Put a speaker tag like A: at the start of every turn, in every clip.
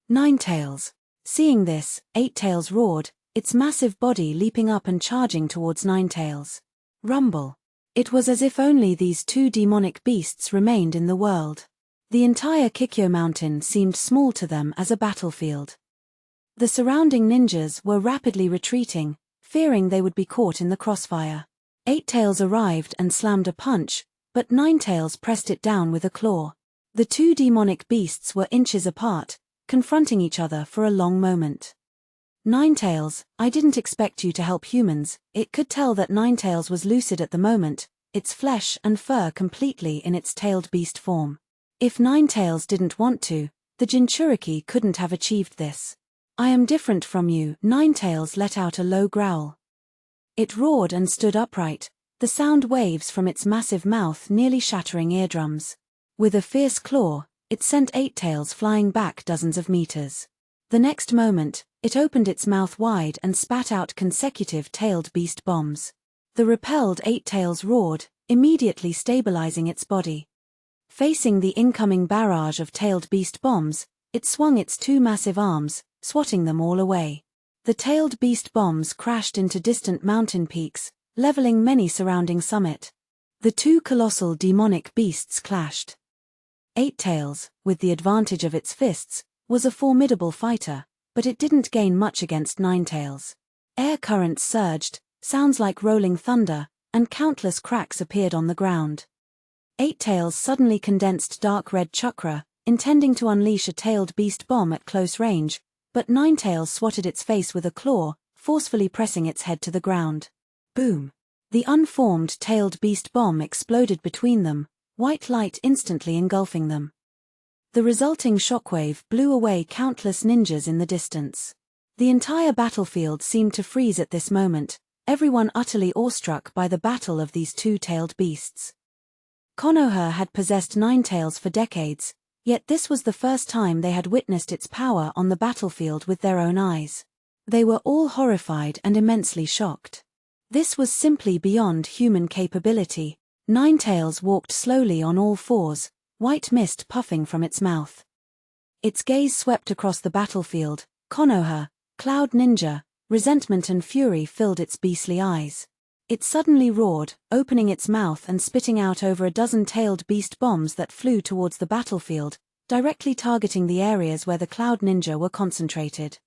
A: Ninetales. Seeing this, Eightales roared, its massive body leaping up and charging towards Ninetales. Rumble. It was as if only these two demonic beasts remained in the world. The entire Kikyo Mountain seemed small to them as a battlefield. The surrounding ninjas were rapidly retreating, fearing they would be caught in the crossfire. Eightales arrived and slammed a punch, but Ninetales pressed it down with a claw. The two demonic beasts were inches apart, confronting each other for a long moment. Ninetales, I didn't expect you to help humans. It could tell that Ninetales was lucid at the moment, its flesh and fur completely in its tailed beast form. If Ninetales didn't want to, the Jinchuriki couldn't have achieved this. I am different from you. Ninetales let out a low growl. It roared and stood upright, the sound waves from its massive mouth nearly shattering eardrums. With a fierce claw, it sent Eightales flying back dozens of meters. The next moment, it opened its mouth wide and spat out consecutive tailed beast bombs. The repelled Eightales roared, immediately stabilizing its body. Facing the incoming barrage of tailed beast bombs, it swung its two massive arms, swatting them all away. The tailed beast bombs crashed into distant mountain peaks, leveling many surrounding summit. The two colossal demonic beasts clashed. Eightales, with the advantage of its fists, was a formidable fighter, but it didn't gain much against Ninetales. Air currents surged, sounds like rolling thunder, and countless cracks appeared on the ground. Eightales suddenly condensed dark red chakra, intending to unleash a tailed beast bomb at close range, but Ninetales swatted its face with a claw, forcefully pressing its head to the ground. Boom! The unformed tailed beast bomb exploded between them, white light instantly engulfing them. The resulting shockwave blew away countless ninjas in the distance. The entire battlefield seemed to freeze at this moment, everyone utterly awestruck by the battle of these two-tailed beasts. Konoha had possessed Ninetales for decades, yet this was the first time they had witnessed its power on the battlefield with their own eyes. They were all horrified and immensely shocked. This was simply beyond human capability. Ninetales walked slowly on all fours, white mist puffing from its mouth. Its gaze swept across the battlefield. Konoha, Cloud Ninja, resentment and fury filled its beastly eyes. It suddenly roared, opening its mouth and spitting out over a dozen tailed beast bombs that flew towards the battlefield, directly targeting the areas where the Cloud Ninja were concentrated.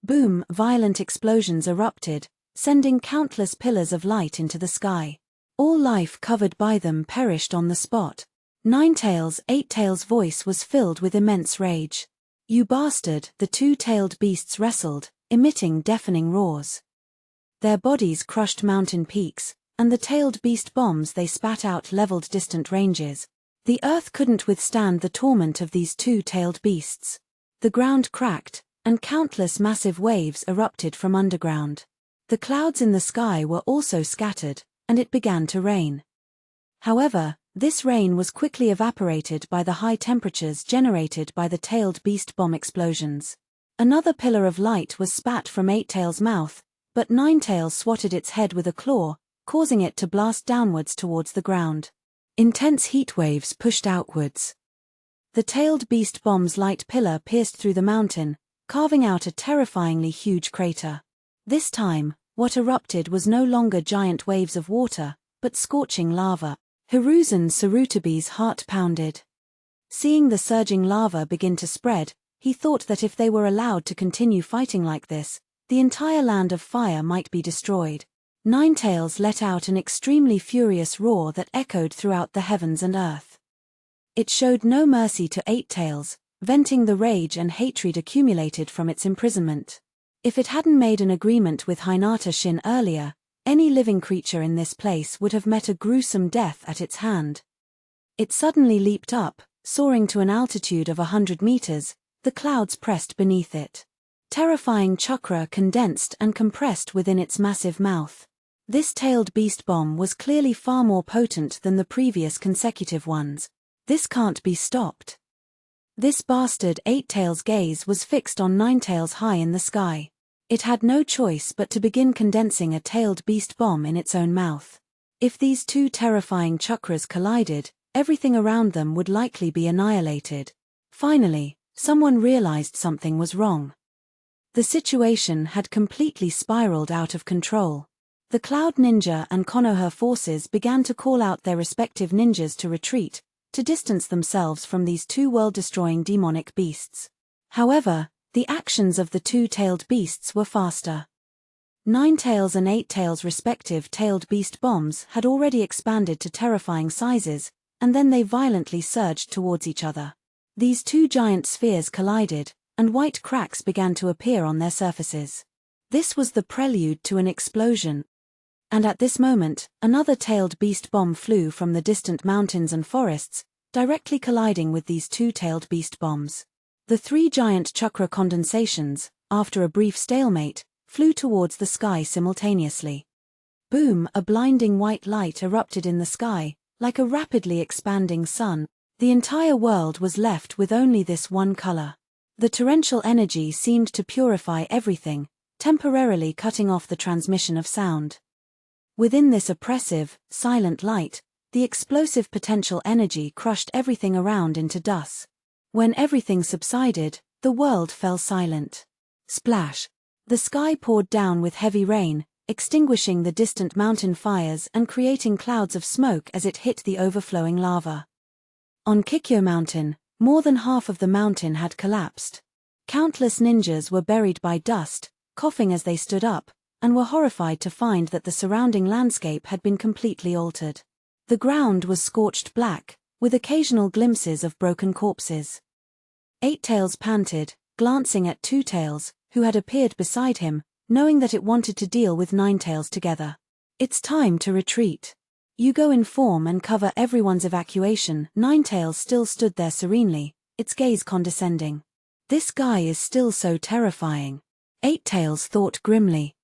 A: Boom! Violent explosions erupted, sending countless pillars of light into the sky. All life covered by them perished on the spot. Eightales' voice was filled with immense rage. You bastard! The two-tailed beasts wrestled, emitting deafening roars. Their bodies crushed mountain peaks, and the tailed beast bombs they spat out leveled distant ranges. The earth couldn't withstand the torment of these two-tailed beasts. The ground cracked, and countless massive waves erupted from underground. The clouds in the sky were also scattered, and it began to rain. However, this rain was quickly evaporated by the high temperatures generated by the tailed beast bomb explosions. Another pillar of light was spat from Eightales' mouth, but Ninetales swatted its head with a claw, causing it to blast downwards towards the ground. Intense heat waves pushed outwards. The tailed beast bomb's light pillar pierced through the mountain, carving out a terrifyingly huge crater. This time, what erupted was no longer giant waves of water, but scorching lava. Hiruzen Sarutobi's heart pounded. Seeing the surging lava begin to spread, he thought that if they were allowed to continue fighting like this, the entire land of fire might be destroyed. Ninetales let out an extremely furious roar that echoed throughout the heavens and earth. It showed no mercy to Eightales, venting the rage and hatred accumulated from its imprisonment. If it hadn't made an agreement with Hinata Shin earlier, any living creature in this place would have met a gruesome death at its hand. It suddenly leaped up, soaring to an altitude of 100 meters, the clouds pressed beneath it. Terrifying chakra condensed and compressed within its massive mouth. This tailed beast bomb was clearly far more potent than the previous consecutive ones. This can't be stopped. This bastard Eightales' gaze was fixed on Ninetales high in the sky. It had no choice but to begin condensing a tailed beast bomb in its own mouth. If these two terrifying chakras collided, everything around them would likely be annihilated. Finally, someone realized something was wrong. The situation had completely spiraled out of control. The Cloud Ninja and Konoha forces began to call out their respective ninjas to retreat, to distance themselves from these two world-destroying demonic beasts. However, the actions of the two-tailed beasts were faster. Nine Tails and Eight Tails' respective tailed beast bombs had already expanded to terrifying sizes, and then they violently surged towards each other. These two giant spheres collided, and white cracks began to appear on their surfaces. This was the prelude to an explosion. And at this moment, another tailed beast bomb flew from the distant mountains and forests, directly colliding with these two tailed beast bombs. The three giant chakra condensations, after a brief stalemate, flew towards the sky simultaneously. Boom! A blinding white light erupted in the sky, like a rapidly expanding sun. The entire world was left with only this one color. The torrential energy seemed to purify everything, temporarily cutting off the transmission of sound. Within this oppressive, silent light, the explosive potential energy crushed everything around into dust. When everything subsided, the world fell silent. Splash! The sky poured down with heavy rain, extinguishing the distant mountain fires and creating clouds of smoke as it hit the overflowing lava. On Kikyo Mountain, more than half of the mountain had collapsed. Countless ninjas were buried by dust, coughing as they stood up, and were horrified to find that the surrounding landscape had been completely altered. The ground was scorched black, with occasional glimpses of broken corpses. Eight Tails panted, glancing at Two Tails, who had appeared beside him, knowing that it wanted to deal with Nine Tails together. It's time to retreat. You go inform and cover everyone's evacuation. Nine Tails still stood there serenely, its gaze condescending. This guy is still so terrifying. Eight Tails thought grimly.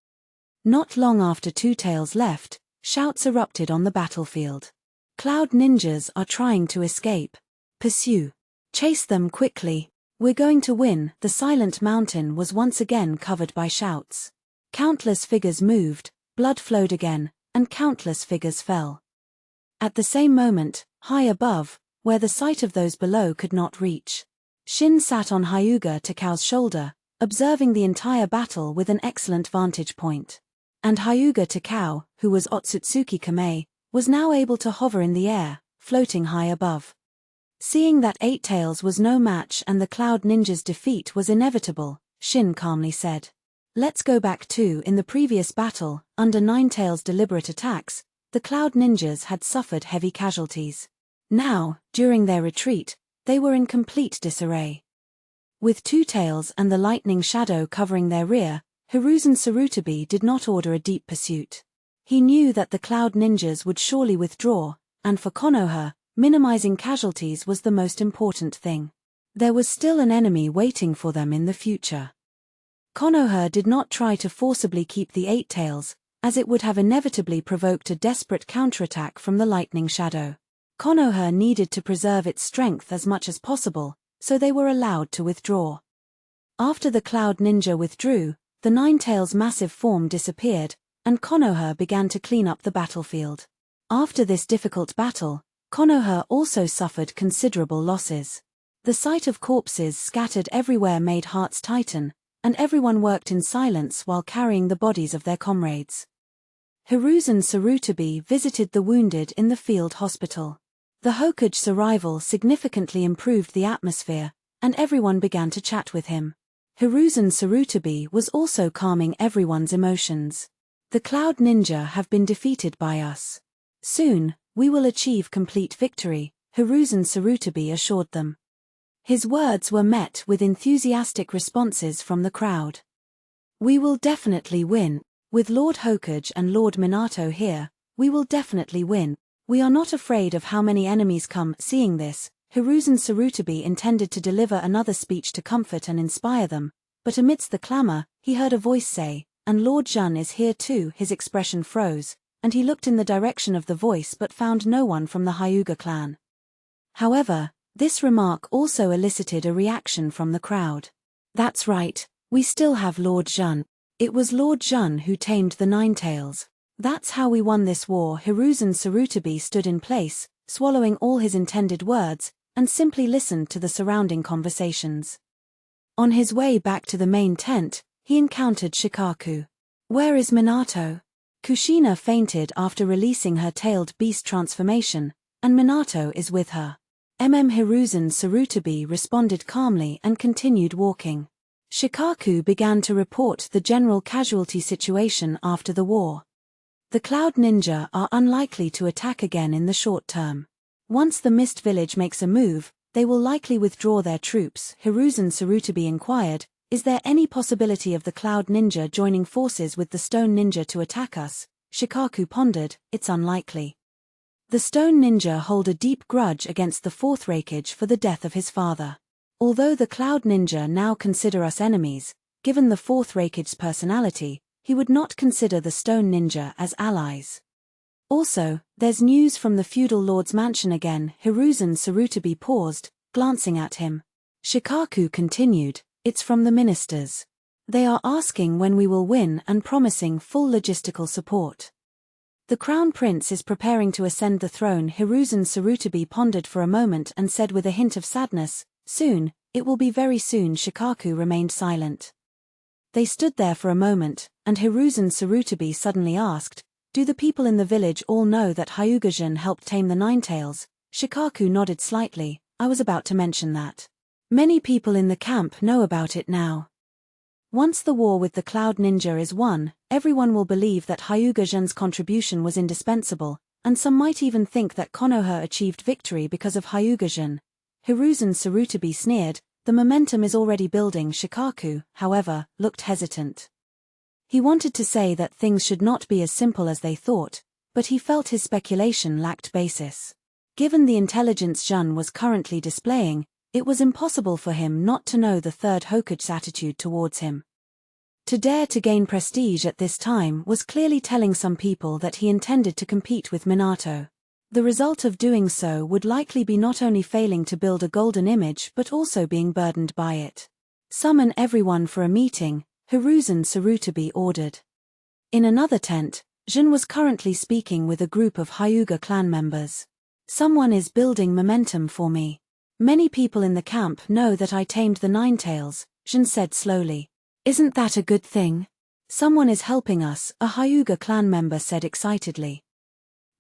A: Not long after Two Tails left, shouts erupted on the battlefield. Cloud ninjas are trying to escape. Pursue. Chase them quickly. We're going to win. The silent mountain was once again covered by shouts. Countless figures moved, blood flowed again, and countless figures fell. At the same moment, high above, where the sight of those below could not reach, Shin sat on Hyuga Takau's shoulder, observing the entire battle with an excellent vantage point. And Hyuga Takau, who was Otsutsuki Kame, was now able to hover in the air, floating high above. Seeing that Eight Tails was no match and the Cloud Ninja's defeat was inevitable, Shin calmly said, "Let's go back to in the previous battle, under Nine Tails' deliberate attacks, the Cloud Ninjas had suffered heavy casualties. Now, during their retreat, they were in complete disarray. With Two Tails and the lightning shadow covering their rear, Hiruzen Sarutobi did not order a deep pursuit. He knew that the Cloud Ninjas would surely withdraw, and for Konoha, minimizing casualties was the most important thing. There was still an enemy waiting for them in the future. Konoha did not try to forcibly keep the Eight Tails, as it would have inevitably provoked a desperate counterattack from the lightning shadow. Konoha needed to preserve its strength as much as possible, so they were allowed to withdraw. After the Cloud Ninja withdrew, the Nine Tails' massive form disappeared, and Konoha began to clean up the battlefield. After this difficult battle, Konoha also suffered considerable losses. The sight of corpses scattered everywhere made hearts tighten, and everyone worked in silence while carrying the bodies of their comrades. Hiruzen Sarutobi visited the wounded in the field hospital. The Hokage's arrival significantly improved the atmosphere, and everyone began to chat with him. Hiruzen Sarutobi was also calming everyone's emotions. The Cloud Ninja have been defeated by us. Soon, we will achieve complete victory, Hiruzen Sarutobi assured them. His words were met with enthusiastic responses from the crowd. We will definitely win. With Lord Hokage and Lord Minato here, we will definitely win. We are not afraid of how many enemies come. Seeing this, Hiruzen Sarutobi intended to deliver another speech to comfort and inspire them, but amidst the clamor, he heard a voice say, "And Lord Zhen is here too." His expression froze, and he looked in the direction of the voice but found no one from the Hyuga clan. However, this remark also elicited a reaction from the crowd. That's right, we still have Lord Zhen. It was Lord Zhen who tamed the Nine Tails. That's how we won this war. Hiruzen Sarutobi stood in place, swallowing all his intended words, and simply listened to the surrounding conversations. On his way back to the main tent, he encountered Shikaku. "Where is Minato?" Kushina fainted after releasing her tailed beast transformation, and Minato is with her. Hiruzen Sarutobi responded calmly and continued walking. Shikaku began to report the general casualty situation after the war. The Cloud Ninja are unlikely to attack again in the short term. Once the Mist Village makes a move, they will likely withdraw their troops. Hiruzen Sarutobi inquired, "Is there any possibility of the Cloud Ninja joining forces with the Stone Ninja to attack us?" Shikaku pondered, "It's unlikely. The Stone Ninja hold a deep grudge against the Fourth Raikage for the death of his father. Although the Cloud Ninja now consider us enemies, given the Fourth Raikage's personality, he would not consider the Stone Ninja as allies. Also, there's news from the feudal lord's mansion again." Hiruzen Sarutobi paused, glancing at him. Shikaku continued, "It's from the ministers. They are asking when we will win and promising full logistical support. The Crown Prince is preparing to ascend the throne." Hiruzen Sarutobi pondered for a moment and said with a hint of sadness, "Soon, it will be very soon." Shikaku remained silent. They stood there for a moment, and Hiruzen Sarutobi suddenly asked, "Do the people in the village all know that Hyuga Zhen helped tame the Ninetales?" Shikaku nodded slightly. "I was about to mention that. Many people in the camp know about it now. Once the war with the Cloud Ninja is won, everyone will believe that Hyuga Zhen's contribution was indispensable, and some might even think that Konoha achieved victory because of Hyuga Zhen." Hiruzen Sarutobi sneered, "The momentum is already building." Shikaku, however, looked hesitant. He wanted to say that things should not be as simple as they thought, but he felt his speculation lacked basis. Given the intelligence Zhen was currently displaying, it was impossible for him not to know the Third Hokage's attitude towards him. To dare to gain prestige at this time was clearly telling some people that he intended to compete with Minato. The result of doing so would likely be not only failing to build a golden image but also being burdened by it. "Summon everyone for a meeting," Hiruzen Sarutobi ordered. In another tent, Zhen was currently speaking with a group of Hyuga clan members. "Someone is building momentum for me. Many people in the camp know that I tamed the Ninetales," Zhen said slowly. "Isn't that a good thing?" "Someone is helping us," a Hyuga clan member said excitedly.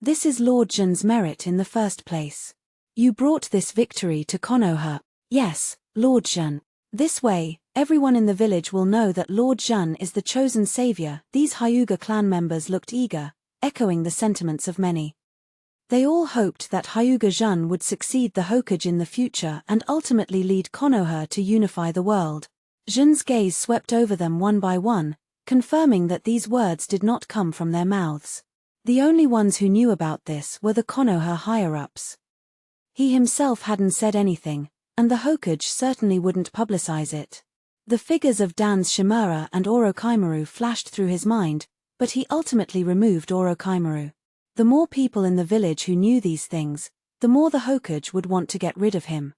A: "This is Lord Zhen's merit in the first place. You brought this victory to Konoha." "Yes, Lord Zhen. This way, everyone in the village will know that Lord Zhen is the chosen savior." These Hyuga clan members looked eager, echoing the sentiments of many. They all hoped that Hyuga Zhen would succeed the Hokage in the future and ultimately lead Konoha to unify the world. Zhen's gaze swept over them one by one, confirming that these words did not come from their mouths. The only ones who knew about this were the Konoha higher-ups. He himself hadn't said anything, and the Hokage certainly wouldn't publicize it. The figures of Danzō and Orochimaru flashed through his mind, but he ultimately removed Orochimaru. The more people in the village who knew these things, the more the Hokage would want to get rid of him.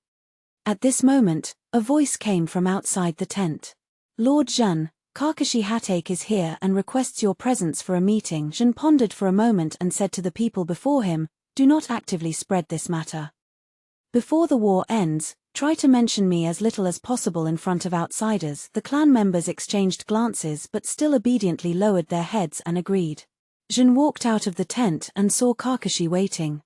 A: At this moment, a voice came from outside the tent. "Lord Zhen, Kakashi Hatake is here and requests your presence for a meeting." Zhen pondered for a moment and said to the people before him, "Do not actively spread this matter. Before the war ends, try to mention me as little as possible in front of outsiders." The clan members exchanged glances but still obediently lowered their heads and agreed. Zhen walked out of the tent and saw Kakashi waiting.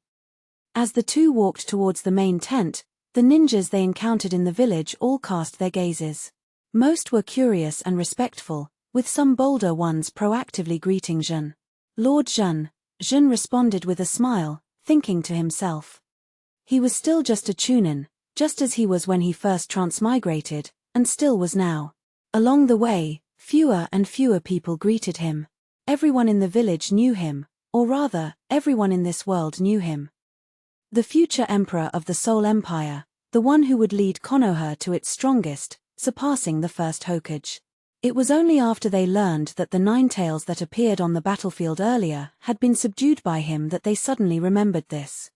A: As the two walked towards the main tent, the ninjas they encountered in the village all cast their gazes. Most were curious and respectful, with some bolder ones proactively greeting Zhen. "Lord Zhen," Zhen responded with a smile, thinking to himself. He was still just a Chunin, just as he was when he first transmigrated, and still was now. Along the way, fewer and fewer people greeted him. Everyone in the village knew him, or rather, everyone in this world knew him. The future emperor of the Soul Empire, the one who would lead Konoha to its strongest, surpassing the first Hokage. It was only after they learned that the Ninetales that appeared on the battlefield earlier had been subdued by him that they suddenly remembered this.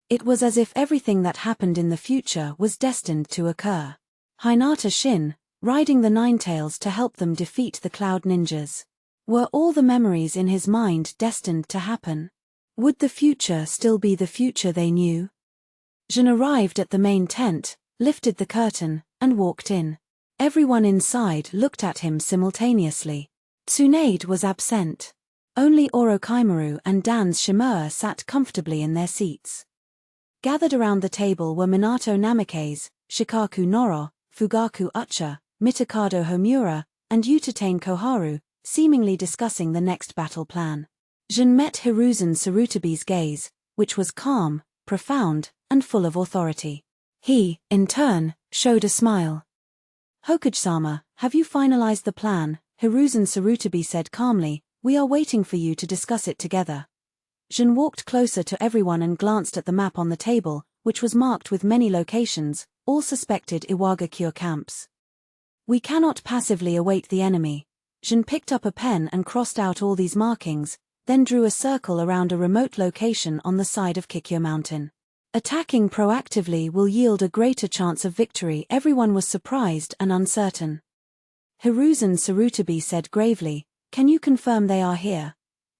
A: It was as if everything that happened in the future was destined to occur. Hinata Shin, riding the Ninetales to help them defeat the Cloud Ninjas. Were all the memories in his mind destined to happen? Would the future still be the future they knew? Zhen arrived at the main tent, lifted the curtain, and walked in. Everyone inside looked at him simultaneously. Tsunade was absent. Only Orochimaru and Danzō sat comfortably in their seats. Gathered around the table were Minato Namikaze, Shikaku Noro, Fugaku Ucha, Mitokado Homura, and Utatane Koharu, seemingly discussing the next battle plan. Zhen met Hiruzen Sarutobi's gaze, which was calm, profound, and full of authority. He, in turn, showed a smile. "Hokage-sama, have you finalized the plan?" Hiruzen Sarutobi said calmly. "We are waiting for you to discuss it together." Zhen walked closer to everyone and glanced at the map on the table, which was marked with many locations, all suspected Iwagakure camps. "We cannot passively await the enemy." Zhen picked up a pen and crossed out all these markings, then drew a circle around a remote location on the side of Kikyo Mountain. Attacking proactively will yield a greater chance of victory. Everyone was surprised and uncertain. Hiruzen Sarutobi said gravely, "Can you confirm they are here?"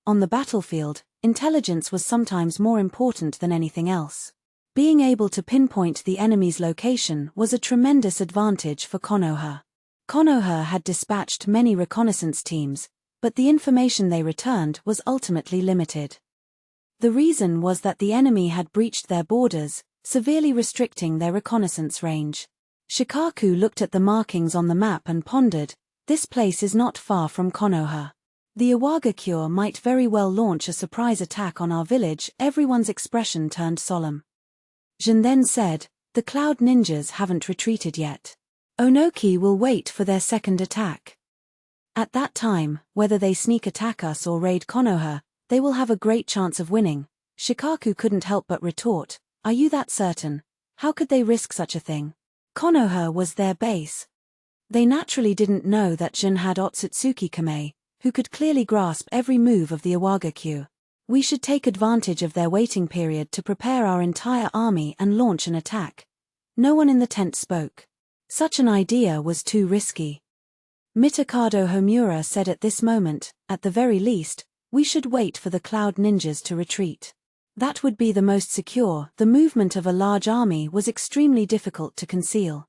A: On the battlefield, intelligence was sometimes more important than anything else. Being able to pinpoint the enemy's location was a tremendous advantage for Konoha. Konoha had dispatched many reconnaissance teams, but the information they returned was ultimately limited. The reason was that the enemy had breached their borders, severely restricting their reconnaissance range. Shikaku looked at the markings on the map and pondered, "This place is not far from Konoha. The Iwagakure might very well launch a surprise attack on our village." Everyone's expression turned solemn. Zhen then said, "The Cloud Ninjas haven't retreated yet. Onoki will wait for their second attack. At that time, whether they sneak attack us or raid Konoha, they will have a great chance of winning." Shikaku couldn't help but retort, "Are you that certain? How could they risk such a thing? Konoha was their base." They naturally didn't know that Zhen had Otsutsuki Kame, who could clearly grasp every move of the Iwagakure. "We should take advantage of their waiting period to prepare our entire army and launch an attack." No one in the tent spoke. Such an idea was too risky. Mitokado Homura said at this moment, "At the very least, we should wait for the Cloud Ninjas to retreat. That would be the most secure." The movement of a large army was extremely difficult to conceal.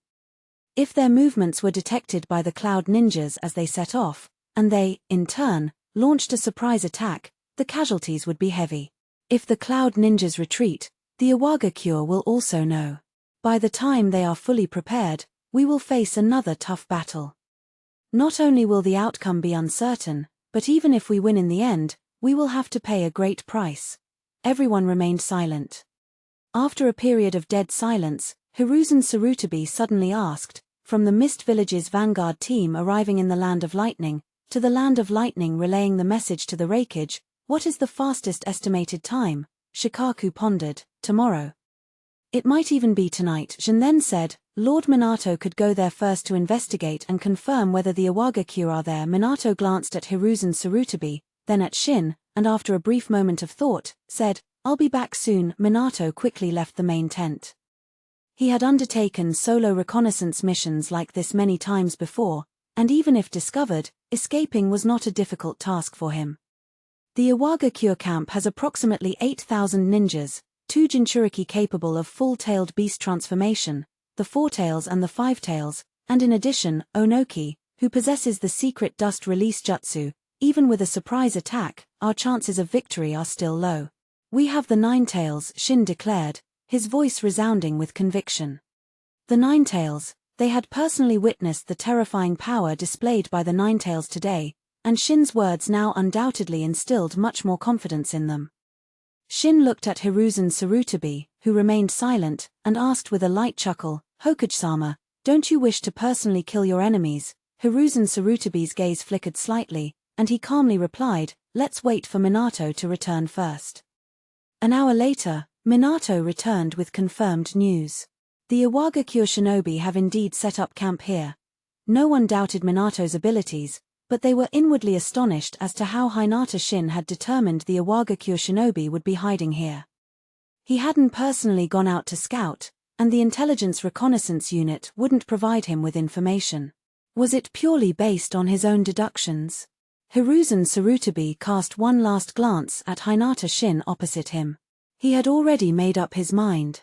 A: If their movements were detected by the Cloud Ninjas as they set off, and they, in turn, launched a surprise attack, the casualties would be heavy. If the Cloud Ninjas retreat, the Iwagakure will also know. By the time they are fully prepared, we will face another tough battle. Not only will the outcome be uncertain, but even if we win in the end, we will have to pay a great price. Everyone remained silent. After a period of dead silence, Hiruzen Sarutobi suddenly asked, "From the Mist Village's vanguard team arriving in the Land of Lightning, to the Land of Lightning relaying the message to the Reikage, what is the fastest estimated time?" Shikaku pondered, "Tomorrow. It might even be tonight." Zhen then said, "Lord Minato could go there first to investigate and confirm whether the Iwagakure are there." Minato glanced at Hiruzen Sarutobi, then at Shin, and after a brief moment of thought, said, "I'll be back soon." Minato quickly left the main tent. He had undertaken solo reconnaissance missions like this many times before, and even if discovered, escaping was not a difficult task for him. The Iwagakure camp has approximately 8,000 ninjas, 2 Jinchuriki capable of full-tailed beast transformation, the 4-tails and the 5-tails, and in addition, Onoki, who possesses the secret dust release jutsu. Even with a surprise attack, our chances of victory are still low. "We have the 9-tails," Shin declared, his voice resounding with conviction. The 9-tails, they had personally witnessed the terrifying power displayed by the 9-tails today, and Shin's words now undoubtedly instilled much more confidence in them. Shin looked at Hiruzen Sarutobi, who remained silent, and asked with a light chuckle, "Hokage-sama, don't you wish to personally kill your enemies?" Hiruzen Sarutobi's gaze flickered slightly, and he calmly replied, "Let's wait for Minato to return first." An hour later, Minato returned with confirmed news. The Iwagakure shinobi have indeed set up camp here. No one doubted Minato's abilities, but they were inwardly astonished as to how Hinata Shin had determined the Iwagakure shinobi would be hiding here. He hadn't personally gone out to scout, and the intelligence reconnaissance unit wouldn't provide him with information. Was it purely based on his own deductions? Hiruzen Sarutobi cast one last glance at Hinata Shin opposite him. He had already made up his mind.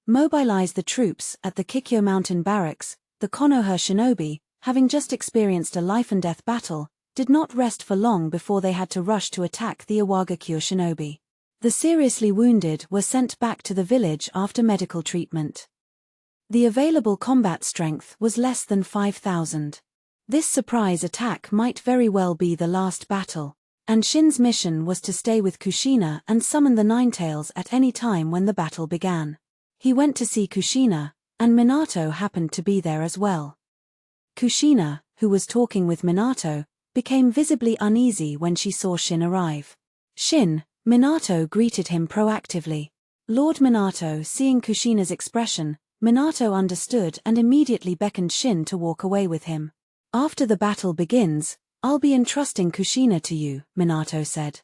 A: Mobilize the troops at the Kikyo Mountain barracks, the Konoha shinobi, having just experienced a life-and-death battle, did not rest for long before they had to rush to attack the Iwagakure shinobi. The seriously wounded were sent back to the village after medical treatment. The available combat strength was less than 5,000. This surprise attack might very well be the last battle, and Shin's mission was to stay with Kushina and summon the Ninetales at any time when the battle began. He went to see Kushina, and Minato happened to be there as well. Kushina, who was talking with Minato, became visibly uneasy when she saw Shin arrive. "Shin," Minato greeted him proactively. Lord Minato, seeing Kushina's expression, Minato understood and immediately beckoned Shin to walk away with him. "After the battle begins, I'll be entrusting Kushina to you," Minato said.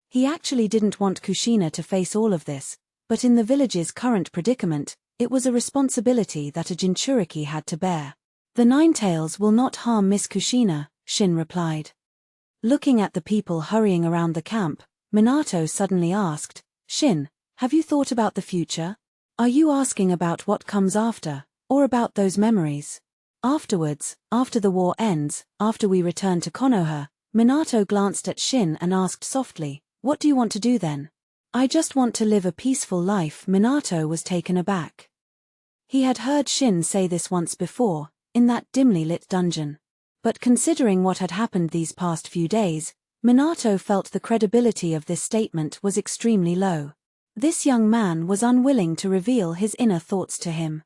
A: He actually didn't want Kushina to face all of this, but in the village's current predicament, it was a responsibility that a Jinchuriki had to bear. "The Ninetales will not harm Miss Kushina," Shin replied. Looking at the people hurrying around the camp, Minato suddenly asked, "Shin, have you thought about the future? Are you asking about what comes after, or about those memories?" Afterwards, after the war ends, after we return to Konoha, Minato glanced at Shin and asked softly, "What do you want to do then?" "I just want to live a peaceful life." Minato was taken aback. He had heard Shin say this once before, in that dimly lit dungeon. But considering what had happened these past few days, Minato felt the credibility of this statement was extremely low. This young man was unwilling to reveal his inner thoughts to him.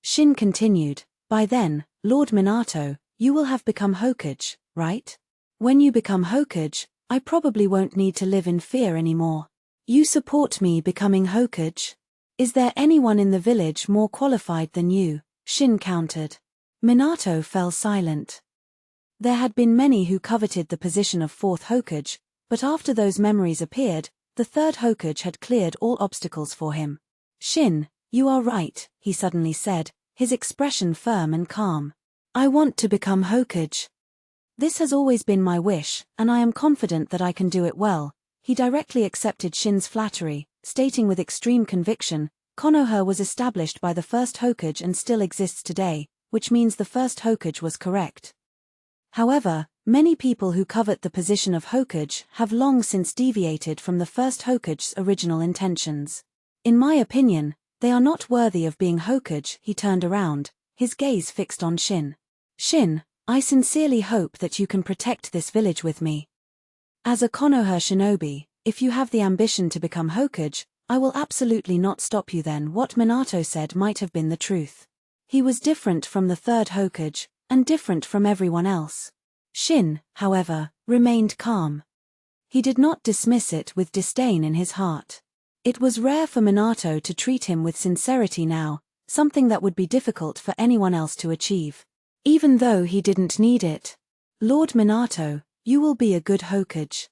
A: Shin continued, "By then, Lord Minato, you will have become Hokage, right? When you become Hokage, I probably won't need to live in fear anymore. You support me becoming Hokage? Is there anyone in the village more qualified than you?" Shin countered. Minato fell silent. There had been many who coveted the position of fourth Hokage, but after those memories appeared, the third Hokage had cleared all obstacles for him. "Shin, you are right," he suddenly said, his expression firm and calm. "I want to become Hokage. This has always been my wish, and I am confident that I can do it well." He directly accepted Shin's flattery, stating with extreme conviction, "Konoha was established by the first Hokage and still exists today, which means the first Hokage was correct. However, many people who covet the position of Hokage have long since deviated from the first Hokage's original intentions. In my opinion, they are not worthy of being Hokage." He turned around, his gaze fixed on Shin. "Shin, I sincerely hope that you can protect this village with me. As a Konoha shinobi, if you have the ambition to become Hokage, I will absolutely not stop you." Then what Minato said might have been the truth. He was different from the third Hokage, and different from everyone else. Shin, however, remained calm. He did not dismiss it with disdain in his heart. It was rare for Minato to treat him with sincerity now, something that would be difficult for anyone else to achieve. Even though he didn't need it. "Lord Minato, you will be a good Hokage.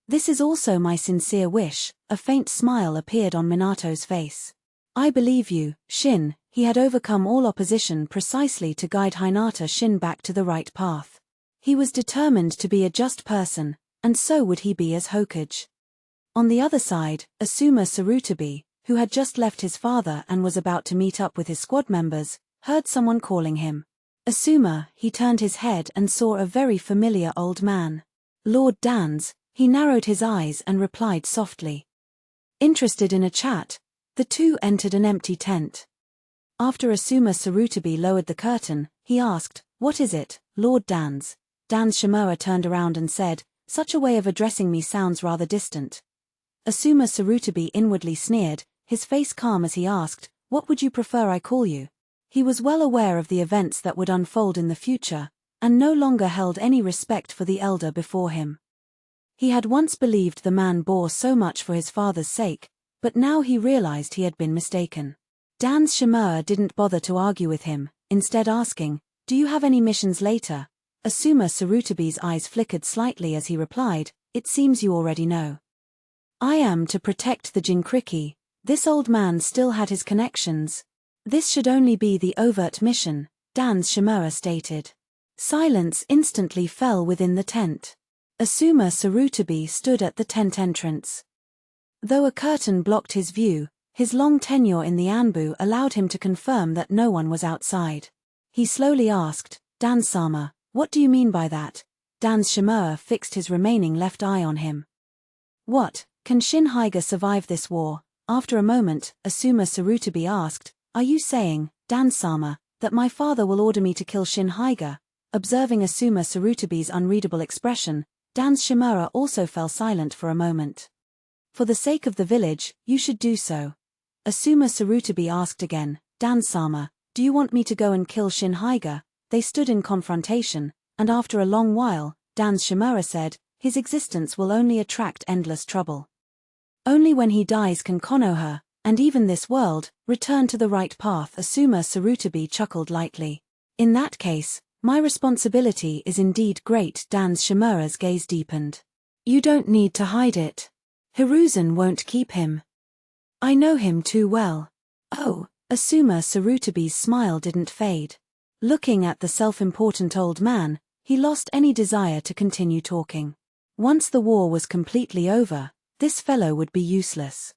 A: This is also my sincere wish." A faint smile appeared on Minato's face. "I believe you, Shin." He had overcome all opposition precisely to guide Hinata Shin back to the right path. He was determined to be a just person, and so would he be as Hokage. On the other side, Asuma Sarutobi, who had just left his father and was about to meet up with his squad members, heard someone calling him. "Asuma," he turned his head and saw a very familiar old man. "Lord Danzō," he narrowed his eyes and replied softly. Interested in a chat, the two entered an empty tent. After Asuma Sarutobi lowered the curtain, he asked, "What is it, Lord Danzō?" Danzō turned around and said, "Such a way of addressing me sounds rather distant." Asuma Sarutobi inwardly sneered, his face calm as he asked, "What would you prefer I call you?" He was well aware of the events that would unfold in the future, and no longer held any respect for the elder before him. He had once believed the man bore so much for his father's sake, but now he realized he had been mistaken. Danzō didn't bother to argue with him, instead asking, "Do you have any missions later?" Asuma Sarutobi's eyes flickered slightly as he replied, "It seems you already know. I am to protect the Jinchuriki." This old man still had his connections. "This should only be the overt mission," Danzō stated. Silence instantly fell within the tent. Asuma Sarutobi stood at the tent entrance. Though a curtain blocked his view, his long tenure in the Anbu allowed him to confirm that no one was outside. He slowly asked, Dan-sama, what do you mean by that? Dan-shimura fixed his remaining left eye on him. What, can Shin Hyuga survive this war? After a moment, Asuma Sarutobi asked, are you saying, Dan-sama, that my father will order me to kill Shin Hyuga? Observing Asuma Sarutobi's unreadable expression, Dan-shimura also fell silent for a moment. For the sake of the village, you should do so. Asuma Sarutobi asked again, Dan-sama, do you want me to go and kill Shin Hyuga? They stood in confrontation, and after a long while, Dan-shimura said, his existence will only attract endless trouble. Only when he dies can Konoha, and even this world, return to the right path. Asuma Sarutobi chuckled lightly. In that case, my responsibility is indeed great. Dan-shimura's gaze deepened. You don't need to hide it. Hiruzen won't keep him. I know him too well. Oh, Asuma Sarutobi's smile didn't fade. Looking at the self-important old man, he lost any desire to continue talking. Once the war was completely over, this fellow would be useless.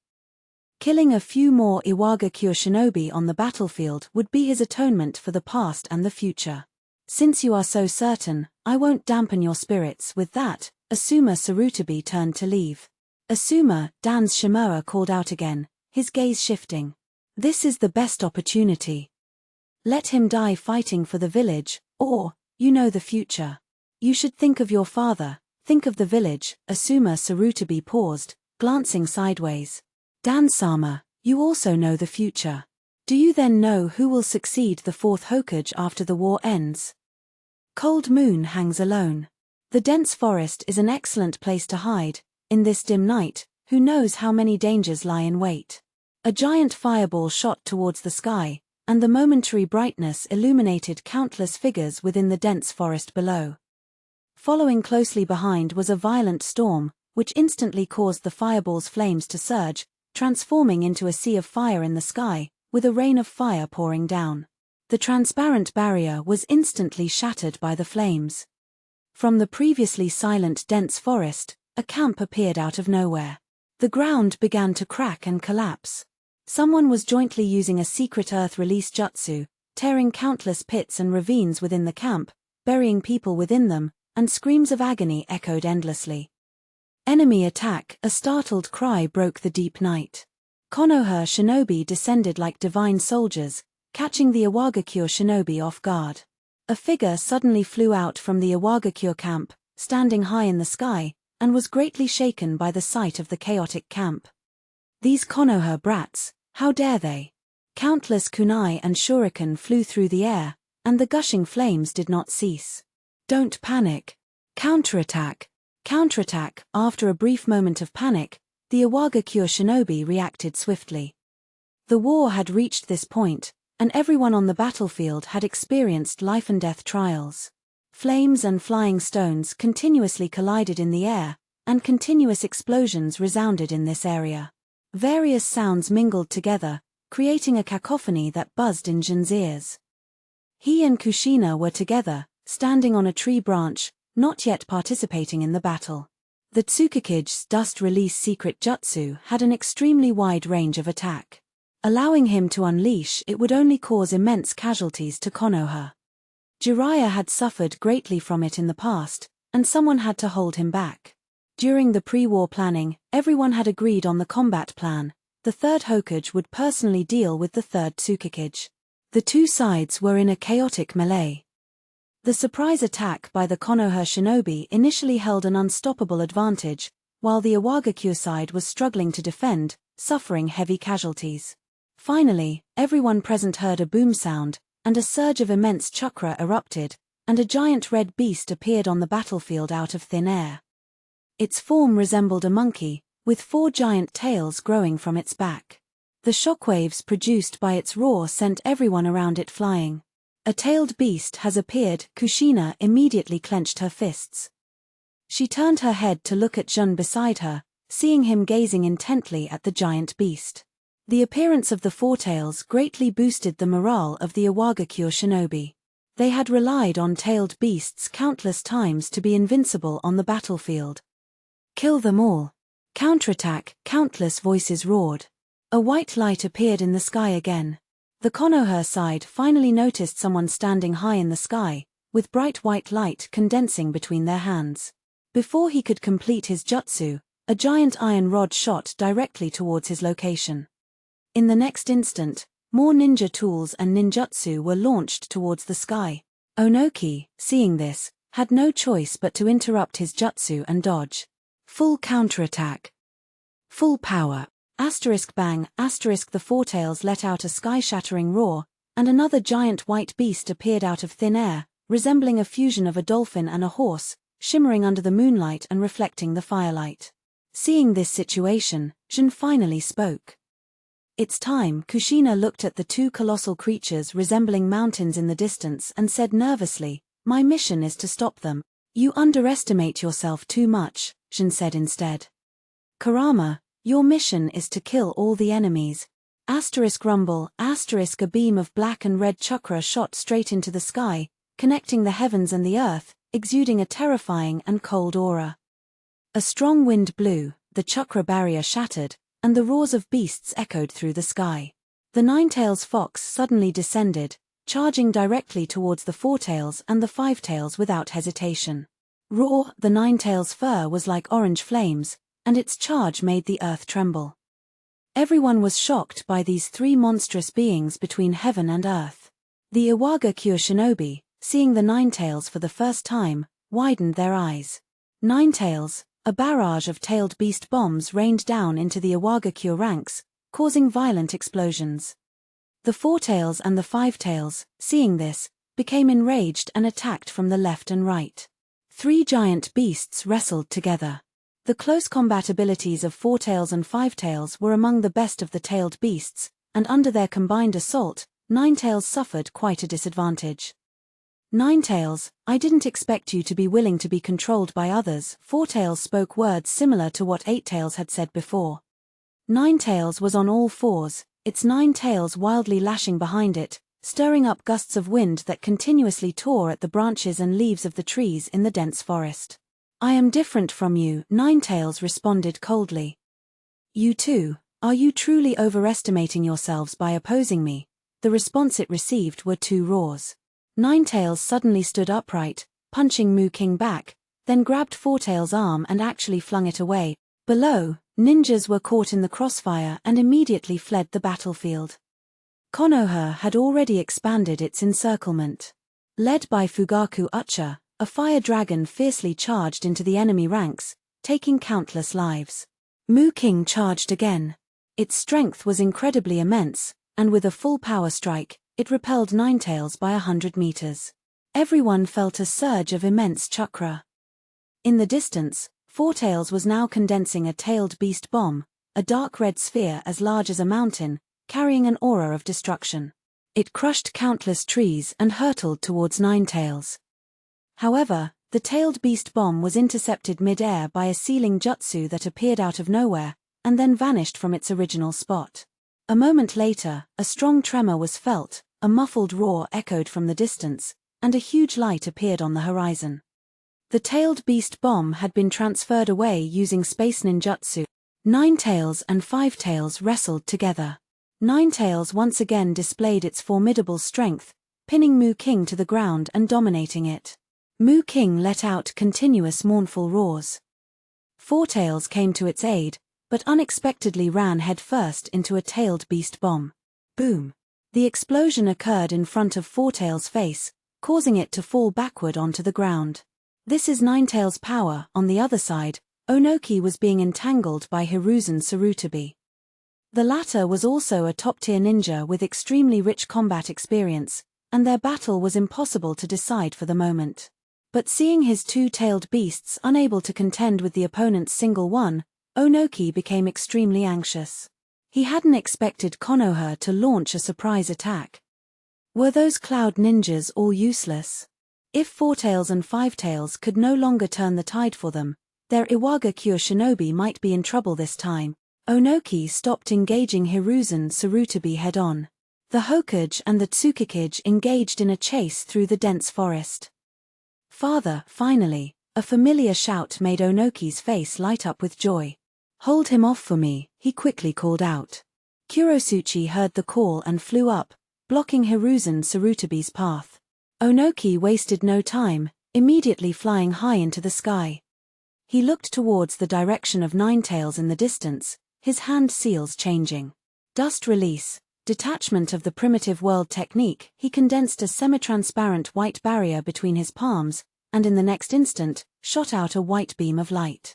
A: Killing a few more Iwagakure shinobi on the battlefield would be his atonement for the past and the future. Since you are so certain, I won't dampen your spirits. With that, Asuma Sarutobi turned to leave. Asuma, Dan-shimura called out again, his gaze shifting. This is the best opportunity. Let him die fighting for the village, or, you know the future. You should think of your father, think of the village. Asuma Sarutobi paused, glancing sideways. Dan-sama, you also know the future. Do you then know who will succeed the fourth Hokage after the war ends? Cold Moon hangs alone. The dense forest is an excellent place to hide. In this dim night, who knows how many dangers lie in wait. A giant fireball shot towards the sky, and the momentary brightness illuminated countless figures within the dense forest below. Following closely behind was a violent storm, which instantly caused the fireball's flames to surge, transforming into a sea of fire in the sky, with a rain of fire pouring down. The transparent barrier was instantly shattered by the flames. From the previously silent dense forest, a camp appeared out of nowhere. The ground began to crack and collapse. Someone was jointly using a secret earth release jutsu, tearing countless pits and ravines within the camp, burying people within them, and screams of agony echoed endlessly. Enemy attack! A startled cry broke the deep night. Konoha shinobi descended like divine soldiers, catching the Iwagakure shinobi off guard. A figure suddenly flew out from the Iwagakure camp, standing high in the sky, and was greatly shaken by the sight of the chaotic camp. These Konoha brats, how dare they? Countless kunai and shuriken flew through the air, and the gushing flames did not cease. Don't panic. Counterattack! Counterattack! After a brief moment of panic, the Iwagakure shinobi reacted swiftly. The war had reached this point, and everyone on the battlefield had experienced life and death trials. Flames and flying stones continuously collided in the air, and continuous explosions resounded in this area. Various sounds mingled together, creating a cacophony that buzzed in Jin's ears. He and Kushina were together, standing on a tree branch, not yet participating in the battle. The Tsukukige's dust release secret jutsu had an extremely wide range of attack. Allowing him to unleash it would only cause immense casualties to Konoha. Jiraiya had suffered greatly from it in the past, and someone had to hold him back. During the pre-war planning, everyone had agreed on the combat plan. The third Hokage would personally deal with the third Tsukikige. The two sides were in a chaotic melee. The surprise attack by the Konoha shinobi initially held an unstoppable advantage, while the Iwagakure side was struggling to defend, suffering heavy casualties. Finally, everyone present heard a boom sound, and a surge of immense chakra erupted, and a giant red beast appeared on the battlefield out of thin air. Its form resembled a monkey, with 4 giant tails growing from its back. The shockwaves produced by its roar sent everyone around it flying. A tailed beast has appeared. Kushina immediately clenched her fists. She turned her head to look at Jun beside her, seeing him gazing intently at the giant beast. The appearance of the 4 tails greatly boosted the morale of the Iwagakure shinobi. They had relied on tailed beasts countless times to be invincible on the battlefield. Kill them all. Counterattack! Countless voices roared. A white light appeared in the sky again. The Konoha side finally noticed someone standing high in the sky, with bright white light condensing between their hands. Before he could complete his jutsu, a giant iron rod shot directly towards his location. In the next instant, more ninja tools and ninjutsu were launched towards the sky. Onoki, seeing this, had no choice but to interrupt his jutsu and dodge. Full counterattack. Full power. Bang, the four-tails let out a sky-shattering roar, and another giant white beast appeared out of thin air, resembling a fusion of a dolphin and a horse, shimmering under the moonlight and reflecting the firelight. Seeing this situation, Jin finally spoke. It's time. Kushina looked at the two colossal creatures resembling mountains in the distance and said nervously, "My mission is to stop them." "You underestimate yourself too much," Jin said instead. "Kurama, your mission is to kill all the enemies." Rumble, a beam of black and red chakra shot straight into the sky, connecting the heavens and the earth, exuding a terrifying and cold aura. A strong wind blew, the chakra barrier shattered, and the roars of beasts echoed through the sky. The nine-tails fox suddenly descended, charging directly towards the four-tails and the five-tails without hesitation. Roar, the nine-tails' fur was like orange flames, and its charge made the earth tremble. Everyone was shocked by these three monstrous beings between heaven and earth. The Iwagakure shinobi, seeing the nine-tails for the first time, widened their eyes. Nine-tails, a barrage of tailed beast bombs rained down into the Iwagakure ranks, causing violent explosions. The four-tails and the five-tails, seeing this, became enraged and attacked from the left and right. Three giant beasts wrestled together. The close combat abilities of four-tails and five-tails were among the best of the tailed beasts, and under their combined assault, nine-tails suffered quite a disadvantage. "Nine-tails, I didn't expect you to be willing to be controlled by others." Four-tails spoke words similar to what eight-tails had said before. Nine-tails was on all fours, its nine tails wildly lashing behind it, stirring up gusts of wind that continuously tore at the branches and leaves of the trees in the dense forest. "I am different from you," Nine-tails responded coldly. "You too, are you truly overestimating yourselves by opposing me?" The response it received were two roars. Nine-tails suddenly stood upright, punching Mu King back, then grabbed Four-tails' arm and actually flung it away. Below, ninjas were caught in the crossfire and immediately fled the battlefield. Konoha had already expanded its encirclement. Led by Fugaku Ucha, a fire dragon fiercely charged into the enemy ranks, taking countless lives. Mu King charged again. Its strength was incredibly immense, and with a full power strike, it repelled Nine-tails by 100 meters. Everyone felt a surge of immense chakra. In the distance, Four-tails was now condensing a tailed beast bomb, a dark red sphere as large as a mountain, carrying an aura of destruction. It crushed countless trees and hurtled towards Nine-tails. However, the tailed beast bomb was intercepted mid-air by a sealing jutsu that appeared out of nowhere, and then vanished from its original spot. A moment later, a strong tremor was felt, a muffled roar echoed from the distance, and a huge light appeared on the horizon. The tailed beast bomb had been transferred away using space ninjutsu. Nine-tails and five-tails wrestled together. Nine-tails once again displayed its formidable strength, pinning Mu King to the ground and dominating it. Mu King let out continuous mournful roars. Four-tails came to its aid, but unexpectedly ran headfirst into a tailed beast bomb. Boom! The explosion occurred in front of Four-tails' face, causing it to fall backward onto the ground. This is Nine-tails' power. On the other side, Onoki was being entangled by Hiruzen Sarutobi. The latter was also a top-tier ninja with extremely rich combat experience, and their battle was impossible to decide for the moment. But seeing his two-tailed beasts unable to contend with the opponent's single one, Onoki became extremely anxious. He hadn't expected Konoha to launch a surprise attack. Were those cloud ninjas all useless? If Four-tails and Five-tails could no longer turn the tide for them, their Iwagakure shinobi might be in trouble this time. Onoki stopped engaging Hiruzen Sarutobi head-on. The Hokage and the Tsukikage engaged in a chase through the dense forest. "Father!" Finally, a familiar shout made Onoki's face light up with joy. "Hold him off for me," he quickly called out. Kurosuchi heard the call and flew up, blocking Hiruzen Sarutobi's path. Onoki wasted no time, immediately flying high into the sky. He looked towards the direction of Ninetales in the distance, his hand seals changing. Dust release, detachment of the primitive world technique. He condensed a semi-transparent white barrier between his palms, and in the next instant, shot out a white beam of light.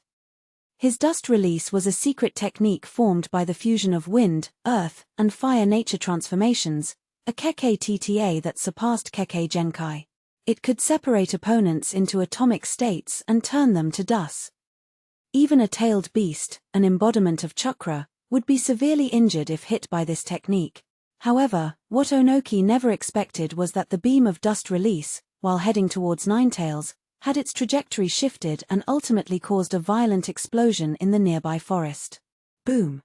A: His dust release was a secret technique formed by the fusion of wind, earth, and fire nature transformations, a Kekkei TTA that surpassed Kekkei Genkai. It could separate opponents into atomic states and turn them to dust. Even a tailed beast, an embodiment of chakra, would be severely injured if hit by this technique. However, what Onoki never expected was that the beam of dust release, while heading towards Ninetales, had its trajectory shifted and ultimately caused a violent explosion in the nearby forest. Boom!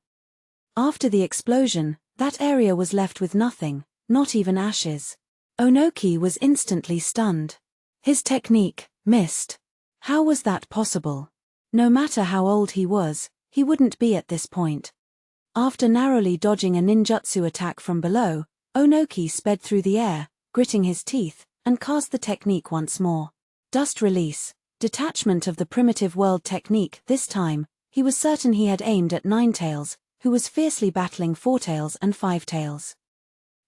A: After the explosion, that area was left with nothing, not even ashes. Onoki was instantly stunned. His technique missed. How was that possible? No matter how old he was, he wouldn't be at this point. After narrowly dodging a ninjutsu attack from below, Onoki sped through the air, gritting his teeth, and cast the technique once more. Dust release, detachment of the primitive world technique. This time, he was certain he had aimed at Ninetales, who was fiercely battling Fourtails and Fivetails.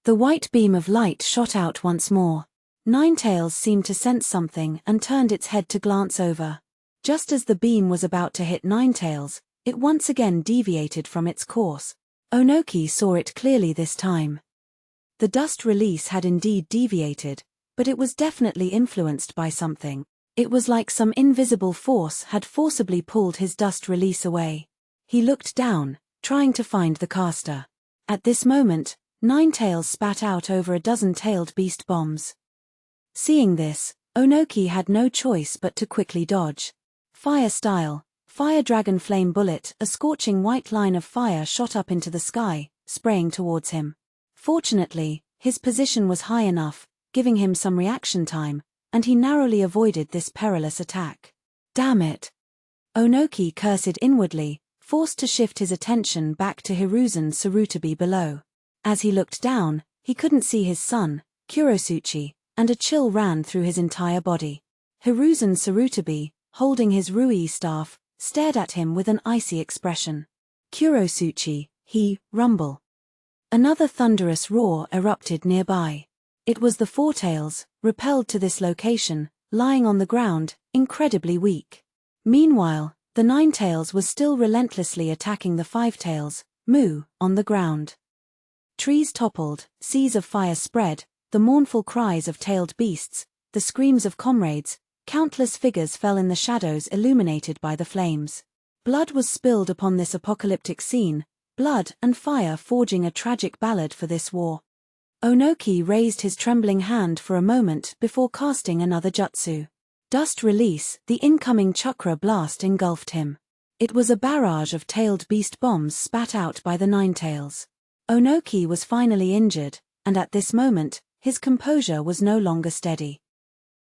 A: The white beam of light shot out once more. Ninetales seemed to sense something and turned its head to glance over. Just as the beam was about to hit Ninetales, it once again deviated from its course. Onoki saw it clearly this time. The dust release had indeed deviated, but it was definitely influenced by something. It was like some invisible force had forcibly pulled his dust release away. He looked down, trying to find the caster. At this moment, Ninetales spat out over a dozen tailed beast bombs. Seeing this, Onoki had no choice but to quickly dodge. Fire style, Fire Dragon Flame Bullet. A scorching white line of fire shot up into the sky, spraying towards him. Fortunately, his position was high enough, giving him some reaction time, and he narrowly avoided this perilous attack. Damn it! Onoki cursed inwardly, forced to shift his attention back to Hiruzen Sarutobi below. As he looked down, he couldn't see his son, Kurosuchi, and a chill ran through his entire body. Hiruzen Sarutobi, holding his Rui staff, stared at him with an icy expression. Kurosuchi, he, rumble. Another thunderous roar erupted nearby. It was the Fourtails, repelled to this location, lying on the ground, incredibly weak. Meanwhile, the Ninetales was still relentlessly attacking the Fivetails, moo, on the ground. Trees toppled, seas of fire spread, the mournful cries of tailed beasts, the screams of comrades, countless figures fell in the shadows illuminated by the flames. Blood was spilled upon this apocalyptic scene, blood and fire forging a tragic ballad for this war. Onoki raised his trembling hand for a moment before casting another jutsu. Dust release, the incoming chakra blast engulfed him. It was a barrage of tailed beast bombs spat out by the Ninetales. Onoki was finally injured, and at this moment, his composure was no longer steady.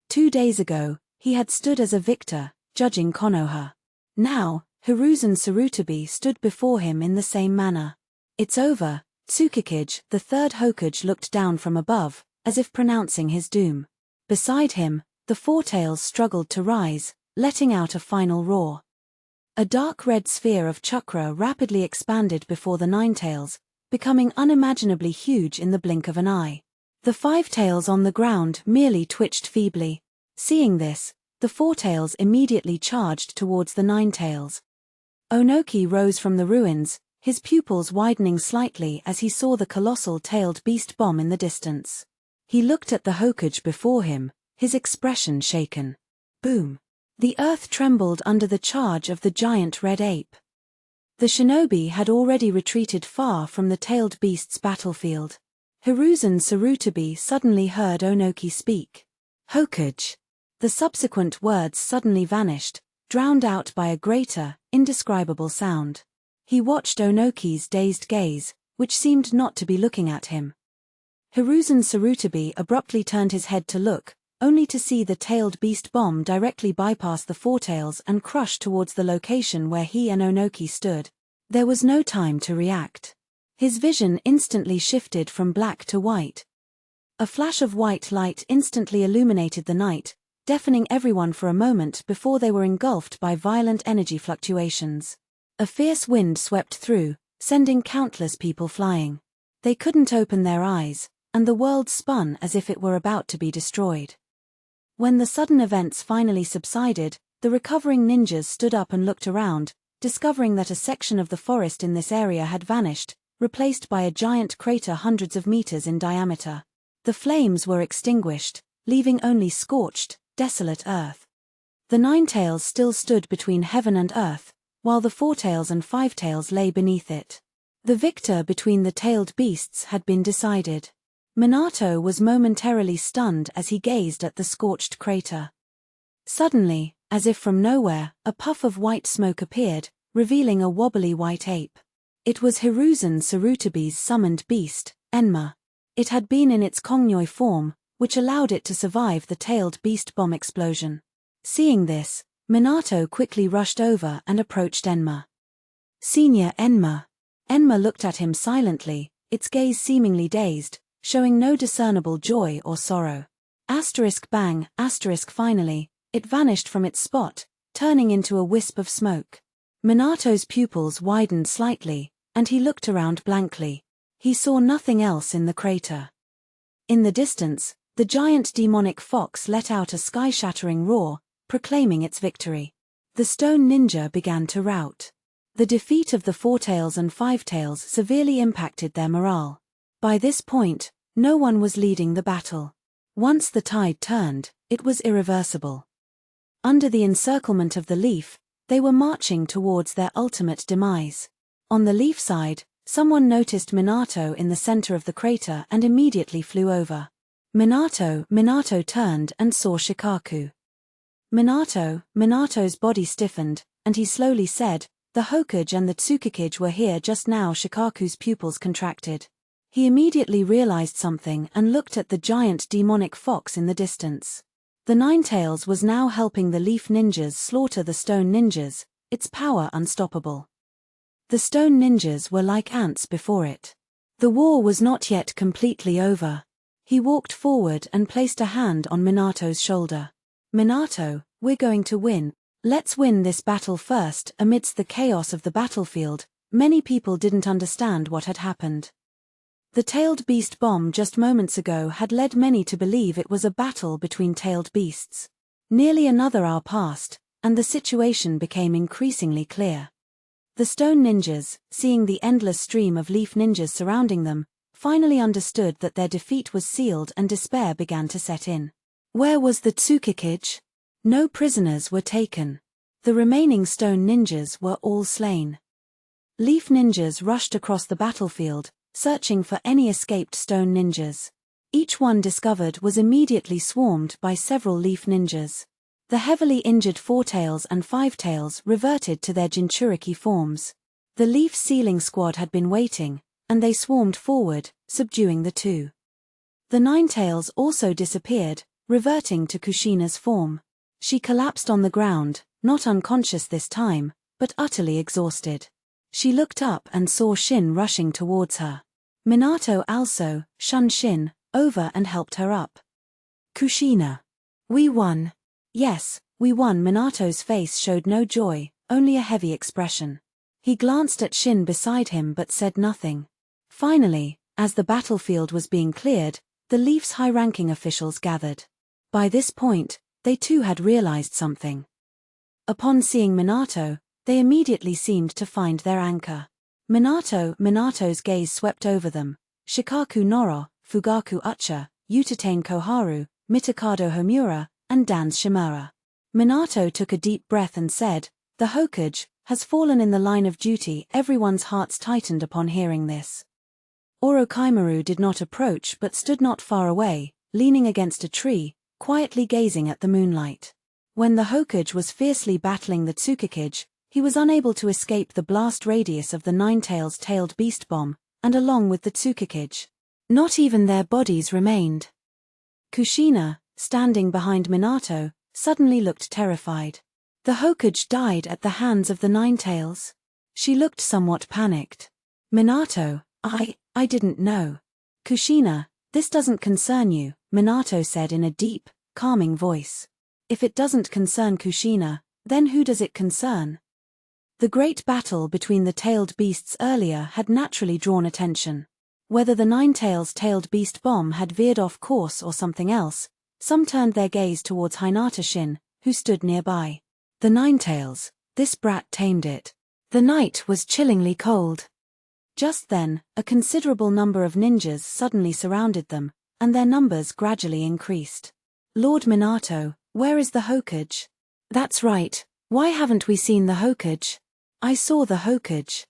A: 2 days ago, he had stood as a victor, judging Konoha. Now, Hiruzen Sarutobi stood before him in the same manner. It's over, Tsukikage. The third Hokage looked down from above, as if pronouncing his doom. Beside him, the Fourtails struggled to rise, letting out a final roar. A dark red sphere of chakra rapidly expanded before the Ninetales, becoming unimaginably huge in the blink of an eye. The Fivetails on the ground merely twitched feebly. Seeing this, the Fourtails immediately charged towards the Ninetales. Onoki rose from the ruins, his pupils widening slightly as he saw the colossal tailed beast bomb in the distance. He looked at the Hokage before him, his expression shaken. Boom! The earth trembled under the charge of the giant red ape. The shinobi had already retreated far from the tailed beast's battlefield. Hiruzen Sarutobi suddenly heard Onoki speak. Hokage! The subsequent words suddenly vanished, drowned out by a greater, indescribable sound. He watched Onoki's dazed gaze, which seemed not to be looking at him. Hiruzen Sarutobi abruptly turned his head to look, only to see the tailed beast bomb directly bypass the Fourtails and crush towards the location where he and Onoki stood. There was no time to react. His vision instantly shifted from black to white. A flash of white light instantly illuminated the night, deafening everyone for a moment before they were engulfed by violent energy fluctuations. A fierce wind swept through, sending countless people flying. They couldn't open their eyes, and the world spun as if it were about to be destroyed. When the sudden events finally subsided, the recovering ninjas stood up and looked around, discovering that a section of the forest in this area had vanished, replaced by a giant crater hundreds of meters in diameter. The flames were extinguished, leaving only scorched, desolate earth. The Nine Tails still stood between heaven and earth, while the Four Tails and Five Tails lay beneath it. The victor between the tailed beasts had been decided. Minato was momentarily stunned as he gazed at the scorched crater. Suddenly, as if from nowhere, a puff of white smoke appeared, revealing a wobbly white ape. It was Hiruzen Sarutobi's summoned beast, Enma. It had been in its Kongnoi form, which allowed it to survive the tailed beast bomb explosion. Seeing this, Minato quickly rushed over and approached Enma. "Senior Enma." Enma looked at him silently, its gaze seemingly dazed, showing no discernible joy or sorrow. Bang, finally, it vanished from its spot, turning into a wisp of smoke. Minato's pupils widened slightly, and he looked around blankly. He saw nothing else in the crater. In the distance, the giant demonic fox let out a sky-shattering roar, proclaiming its victory. The stone ninja began to rout. The defeat of the Four Tails and Five Tails severely impacted their morale. By this point, no one was leading the battle. Once the tide turned, it was irreversible. Under the encirclement of the leaf, they were marching towards their ultimate demise. On the leaf side, someone noticed Minato in the center of the crater and immediately flew over. Minato turned and saw Shikaku. Minato's body stiffened, and he slowly said, "The Hokage and the Tsukikage were here just now." Shikaku's pupils contracted. He immediately realized something and looked at the giant demonic fox in the distance. The Nine Tails was now helping the leaf ninjas slaughter the stone ninjas, its power unstoppable. The stone ninjas were like ants before it. The war was not yet completely over. He walked forward and placed a hand on Minato's shoulder. "Minato, we're going to win. Let's win this battle first." Amidst the chaos of the battlefield, many people didn't understand what had happened. The tailed beast bomb just moments ago had led many to believe it was a battle between tailed beasts. Nearly another hour passed, and the situation became increasingly clear. The stone ninjas, seeing the endless stream of leaf ninjas surrounding them, finally understood that their defeat was sealed and despair began to set in. Where was the Tsukikage? No prisoners were taken. The remaining stone ninjas were all slain. Leaf ninjas rushed across the battlefield, searching for any escaped stone ninjas. Each one discovered was immediately swarmed by several leaf ninjas. The heavily injured Four Tails and Five Tails reverted to their Jinchuriki forms. The leaf sealing squad had been waiting, and they swarmed forward, subduing the two. The Nine Tails also disappeared, reverting to Kushina's form. She collapsed on the ground, not unconscious this time, but utterly exhausted. She looked up and saw Shin rushing towards her. Minato also shunned Shin over and helped her up. "Kushina. We won." "Yes, we won." Minato's face showed no joy, only a heavy expression. He glanced at Shin beside him but said nothing. Finally, as the battlefield was being cleared, the Leaf's high-ranking officials gathered. By this point, they too had realized something. Upon seeing Minato, they immediately seemed to find their anchor. Minato's gaze swept over them. Shikaku Noro, Fugaku Ucha, Utatane Koharu, Mitakado Homura, and Danzō Shimura. Minato took a deep breath and said, "The Hokage has fallen in the line of duty." Everyone's hearts tightened upon hearing this. Orochimaru did not approach but stood not far away, leaning against a tree, quietly gazing at the moonlight. When the Hokage was fiercely battling the Tsukikage, he was unable to escape the blast radius of the Nine Tails tailed beast bomb, and along with the Tsukikage, not even their bodies remained. Kushina, standing behind Minato, suddenly looked terrified. The Hokage died at the hands of the Nine Tails. She looked somewhat panicked. "Minato, I didn't know." Kushina, This doesn't concern you, Minato said in a deep, calming voice. If it doesn't concern Kushina, then who does it concern? The great battle between the tailed beasts earlier had naturally drawn attention. Whether the Nine-Tails tailed beast bomb had veered off course or something else, some turned their gaze towards Hinata Shin, who stood nearby. The Nine-Tails, this brat tamed it. The night was chillingly cold. Just then, a considerable number of ninjas suddenly surrounded them, and their numbers gradually increased. Lord Minato, where is the Hokage? That's right, why haven't we seen the Hokage? I saw the Hokage.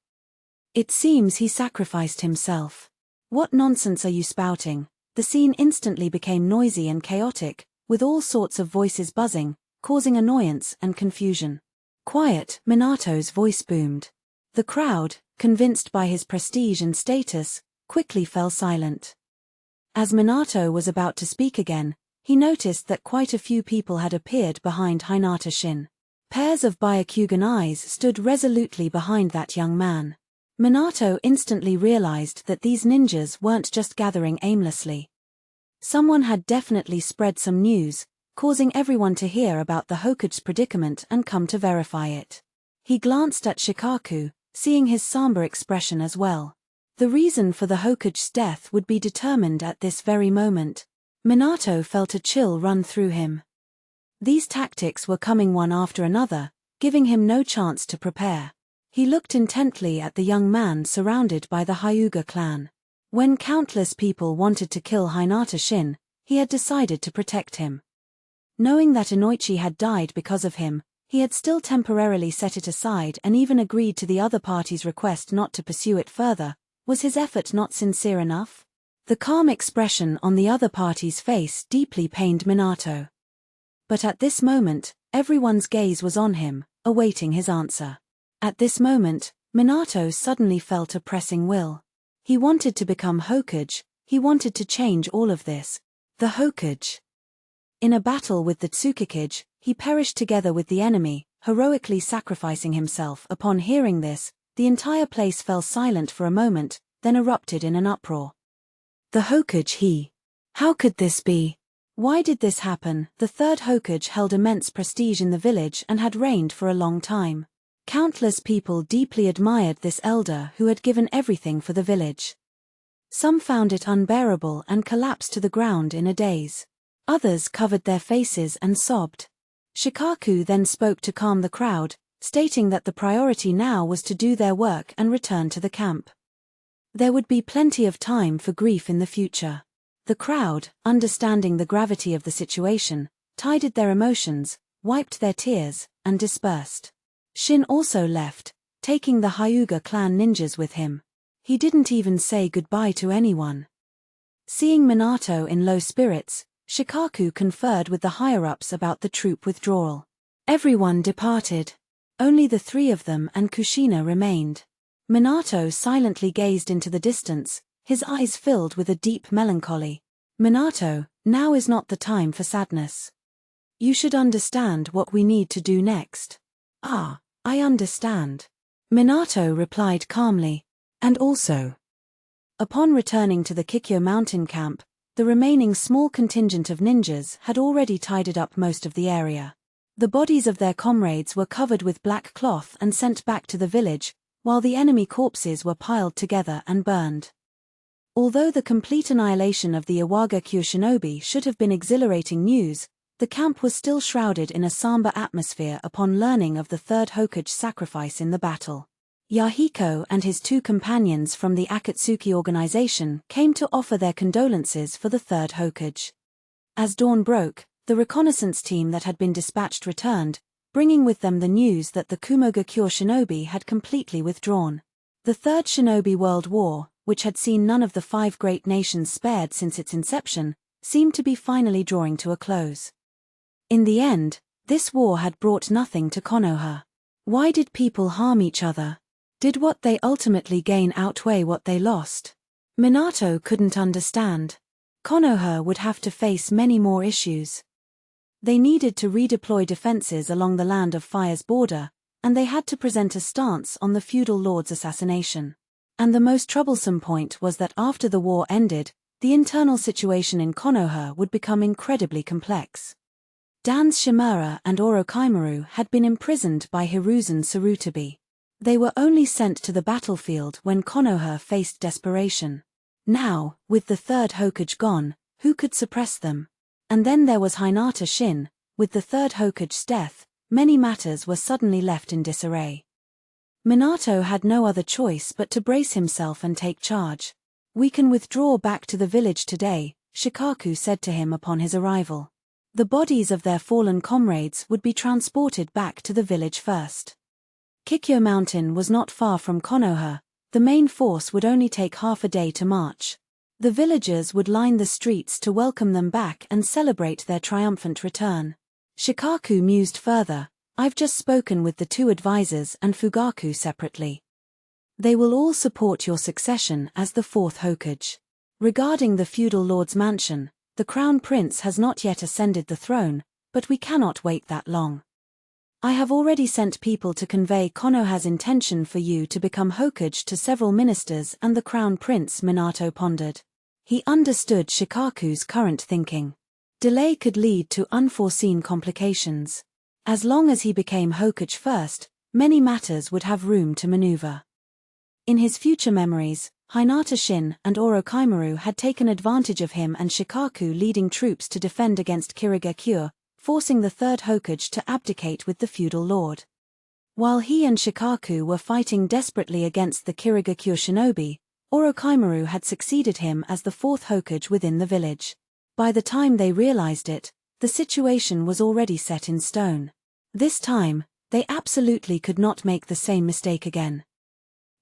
A: It seems he sacrificed himself. What nonsense are you spouting? The scene instantly became noisy and chaotic, with all sorts of voices buzzing, causing annoyance and confusion. Quiet, Minato's voice boomed. The crowd, convinced by his prestige and status, quickly fell silent. As Minato was about to speak again, he noticed that quite a few people had appeared behind Hinata Shin. Pairs of Byakugan eyes stood resolutely behind that young man. Minato instantly realized that these ninjas weren't just gathering aimlessly. Someone had definitely spread some news, causing everyone to hear about the Hokage's predicament and come to verify it. He glanced at Shikaku, seeing his somber expression as well. The reason for the Hokage's death would be determined at this very moment. Minato felt a chill run through him. These tactics were coming one after another, giving him no chance to prepare. He looked intently at the young man surrounded by the Hyuga clan. When countless people wanted to kill Hinata Shin, he had decided to protect him. Knowing that Inoichi had died because of him, he had still temporarily set it aside and even agreed to the other party's request not to pursue it further. Was his effort not sincere enough? The calm expression on the other party's face deeply pained Minato. But at this moment, everyone's gaze was on him, awaiting his answer. At this moment, Minato suddenly felt a pressing will. He wanted to become Hokage, he wanted to change all of this. The Hokage. In a battle with the Tsukikage, he perished together with the enemy, heroically sacrificing himself. Upon hearing this, the entire place fell silent for a moment, then erupted in an uproar. The Hokage How could this be? Why did this happen? The third Hokage held immense prestige in the village and had reigned for a long time. Countless people deeply admired this elder who had given everything for the village. Some found it unbearable and collapsed to the ground in a daze. Others covered their faces and sobbed. Shikaku then spoke to calm the crowd, stating that the priority now was to do their work and return to the camp. There would be plenty of time for grief in the future. The crowd, understanding the gravity of the situation, tidied their emotions, wiped their tears, and dispersed. Shin also left, taking the Hyuga clan ninjas with him. He didn't even say goodbye to anyone. Seeing Minato in low spirits, Shikaku conferred with the higher-ups about the troop withdrawal. Everyone departed. Only the three of them and Kushina remained. Minato silently gazed into the distance, his eyes filled with a deep melancholy. Minato, now is not the time for sadness. You should understand what we need to do next. Ah, I understand. Minato replied calmly. And also. Upon returning to the Kikyo Mountain camp, the remaining small contingent of ninjas had already tidied up most of the area. The bodies of their comrades were covered with black cloth and sent back to the village, while the enemy corpses were piled together and burned. Although the complete annihilation of the Iwagakure shinobi should have been exhilarating news, the camp was still shrouded in a somber atmosphere upon learning of the third Hokage's sacrifice in the battle. Yahiko and his two companions from the Akatsuki organization came to offer their condolences for the third Hokage. As dawn broke, the reconnaissance team that had been dispatched returned, bringing with them the news that the Kumogakure shinobi had completely withdrawn. The Third Shinobi World War, which had seen none of the five great nations spared since its inception, seemed to be finally drawing to a close. In the end, this war had brought nothing to Konoha. Why did people harm each other? Did what they ultimately gain outweigh what they lost? Minato couldn't understand. Konoha would have to face many more issues. They needed to redeploy defenses along the Land of Fire's border, and they had to present a stance on the feudal lord's assassination. And the most troublesome point was that after the war ended, the internal situation in Konoha would become incredibly complex. Danzō and Orochimaru had been imprisoned by Hiruzen Sarutobi. They were only sent to the battlefield when Konoha faced desperation. Now, with the third Hokage gone, who could suppress them? And then there was Hinata Shin. With the third Hokage's death, many matters were suddenly left in disarray. Minato had no other choice but to brace himself and take charge. "We can withdraw back to the village today," Shikaku said to him upon his arrival. The bodies of their fallen comrades would be transported back to the village first. Kikyo Mountain was not far from Konoha. The main force would only take half a day to march. The villagers would line the streets to welcome them back and celebrate their triumphant return. Shikaku mused further, "I've just spoken with the two advisors and Fugaku separately. They will all support your succession as the fourth Hokage. Regarding the feudal lord's mansion, the crown prince has not yet ascended the throne, but we cannot wait that long. I have already sent people to convey Konoha's intention for you to become Hokage to several ministers and the crown prince." Minato pondered. He understood Shikaku's current thinking. Delay could lead to unforeseen complications. As long as he became Hokage first, many matters would have room to maneuver. In his future memories, Hinata Shin and Orochimaru had taken advantage of him and Shikaku leading troops to defend against Iwagakure, forcing the third Hokage to abdicate with the feudal lord. While he and Shikaku were fighting desperately against the Iwagakure shinobi, Orochimaru had succeeded him as the fourth Hokage within the village. By the time they realized it, the situation was already set in stone. This time, they absolutely could not make the same mistake again.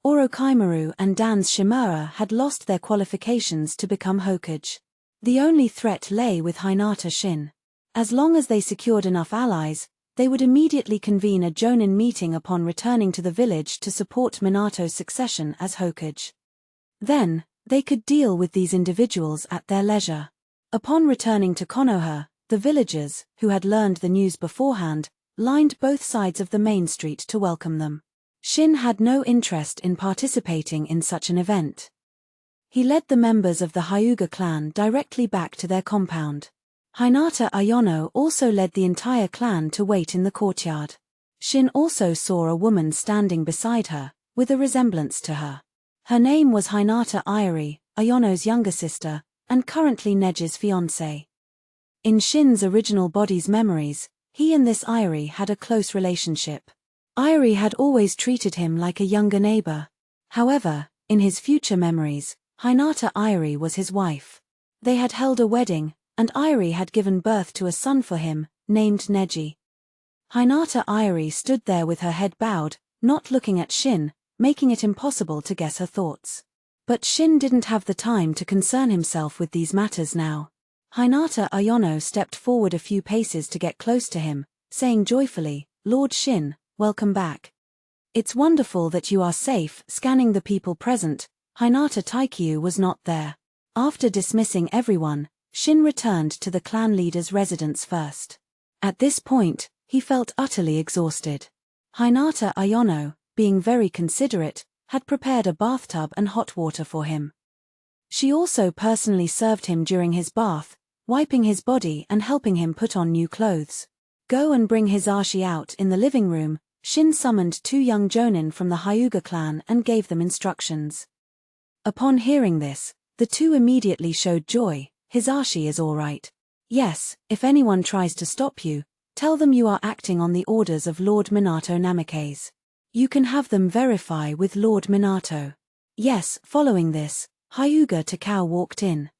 A: Orochimaru and Danzō had lost their qualifications to become Hokage. The only threat lay with Hinata Shin. As long as they secured enough allies, they would immediately convene a Jonin meeting upon returning to the village to support Minato's succession as Hokage. Then, they could deal with these individuals at their leisure. Upon returning to Konoha, the villagers, who had learned the news beforehand, lined both sides of the main street to welcome them. Shin had no interest in participating in such an event. He led the members of the Hyuga clan directly back to their compound. Hinata Iono also led the entire clan to wait in the courtyard. Shin also saw a woman standing beside her, with a resemblance to her. Her name was Hinata Iori, Iono's younger sister, and currently Neji's fiancée. In Shin's original body's memories, he and this Iori had a close relationship. Iori had always treated him like a younger neighbor. However, in his future memories, Hinata Iori was his wife. They had held a wedding, and Iori had given birth to a son for him, named Neji. Hinata Iori stood there with her head bowed, not looking at Shin, making it impossible to guess her thoughts. But Shin didn't have the time to concern himself with these matters now. Hinata Iono stepped forward a few paces to get close to him, saying joyfully, "Lord Shin, welcome back. It's wonderful that you are safe." Scanning the people present, Hinata Taikyu was not there. After dismissing everyone, Shin returned to the clan leader's residence first. At this point, he felt utterly exhausted. Hinata Iono, being very considerate, had prepared a bathtub and hot water for him. She also personally served him during his bath, wiping his body and helping him put on new clothes. "Go and bring Hisashi out." In the living room, Shin summoned two young jonin from the Hyuga clan and gave them instructions. Upon hearing this, the two immediately showed joy. "Hisashi is all right. Yes, if anyone tries to stop you, tell them you are acting on the orders of Lord Minato Namikaze. You can have them verify with Lord Minato." Yes. Following this, Hyuga Takao walked in.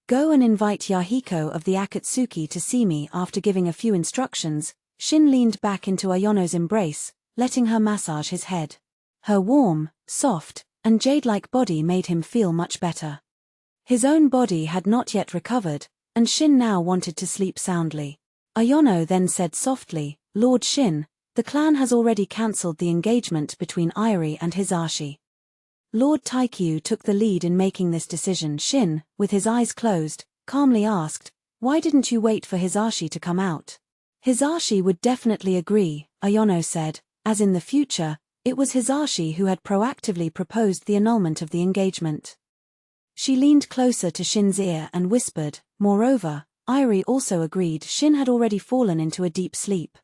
A: "Go and invite Yahiko of the Akatsuki to see me." After giving a few instructions, Shin leaned back into Iono's embrace, letting her massage his head. Her warm, soft, and jade-like body made him feel much better. His own body had not yet recovered, and Shin now wanted to sleep soundly. Iono then said softly, "Lord Shin, the clan has already cancelled the engagement between Iori and Hisashi." Lord Taikyu took the lead in making this decision. Shin, with his eyes closed, calmly asked, "Why didn't you wait for Hisashi to come out?" "Hisashi would definitely agree," Iono said, as in the future, it was Hisashi who had proactively proposed the annulment of the engagement. She leaned closer to Shin's ear and whispered, moreover, Irie also agreed Shin had already fallen into a deep sleep.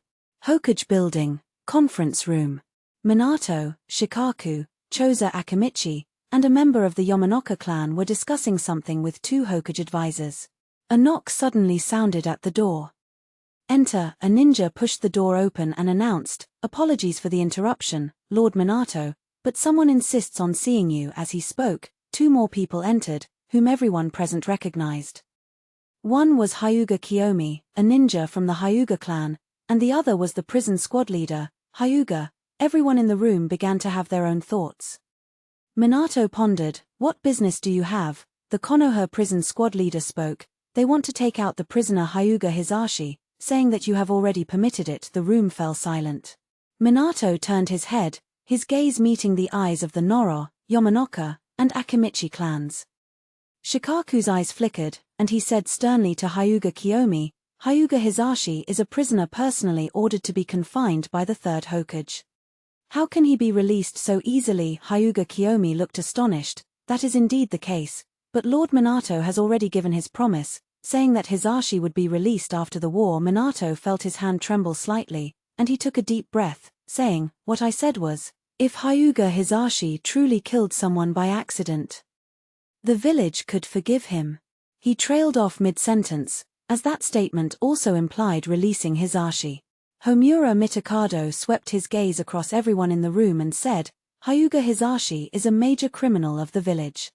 A: Hokage building, conference room. Minato, Shikaku, Choza Akimichi, and a member of the Yamanaka clan were discussing something with two Hokage advisors. A knock suddenly sounded at the door. Enter, a ninja pushed the door open and announced, apologies for the interruption, Lord Minato, but someone insists on seeing you. As he spoke, two more people entered, whom everyone present recognized. One was Hyuga Kiyomi, a ninja from the Hyuga clan, and the other was the prison squad leader, Hyuga. Everyone in the room began to have their own thoughts. Minato pondered, what business do you have? The Konoha prison squad leader spoke, they want to take out the prisoner Hyuga Hisashi, saying that you have already permitted it. The room fell silent. Minato turned his head, his gaze meeting the eyes of the Noro, Yamanaka, and Akimichi clans. Shikaku's eyes flickered, and he said sternly to Hyuga Kiyomi, Hyuga Hisashi is a prisoner personally ordered to be confined by the third Hokage. How can he be released so easily? Hyuga Kiyomi looked astonished. That is indeed the case, but Lord Minato has already given his promise, saying that Hisashi would be released after the war. Minato felt his hand tremble slightly, and he took a deep breath, saying, what I said was, if Hyuga Hisashi truly killed someone by accident, the village could forgive him. He trailed off mid-sentence, as that statement also implied releasing Hisashi. Homura Mitakado swept his gaze across everyone in the room and said, Hyuga Hisashi is a major criminal of the village.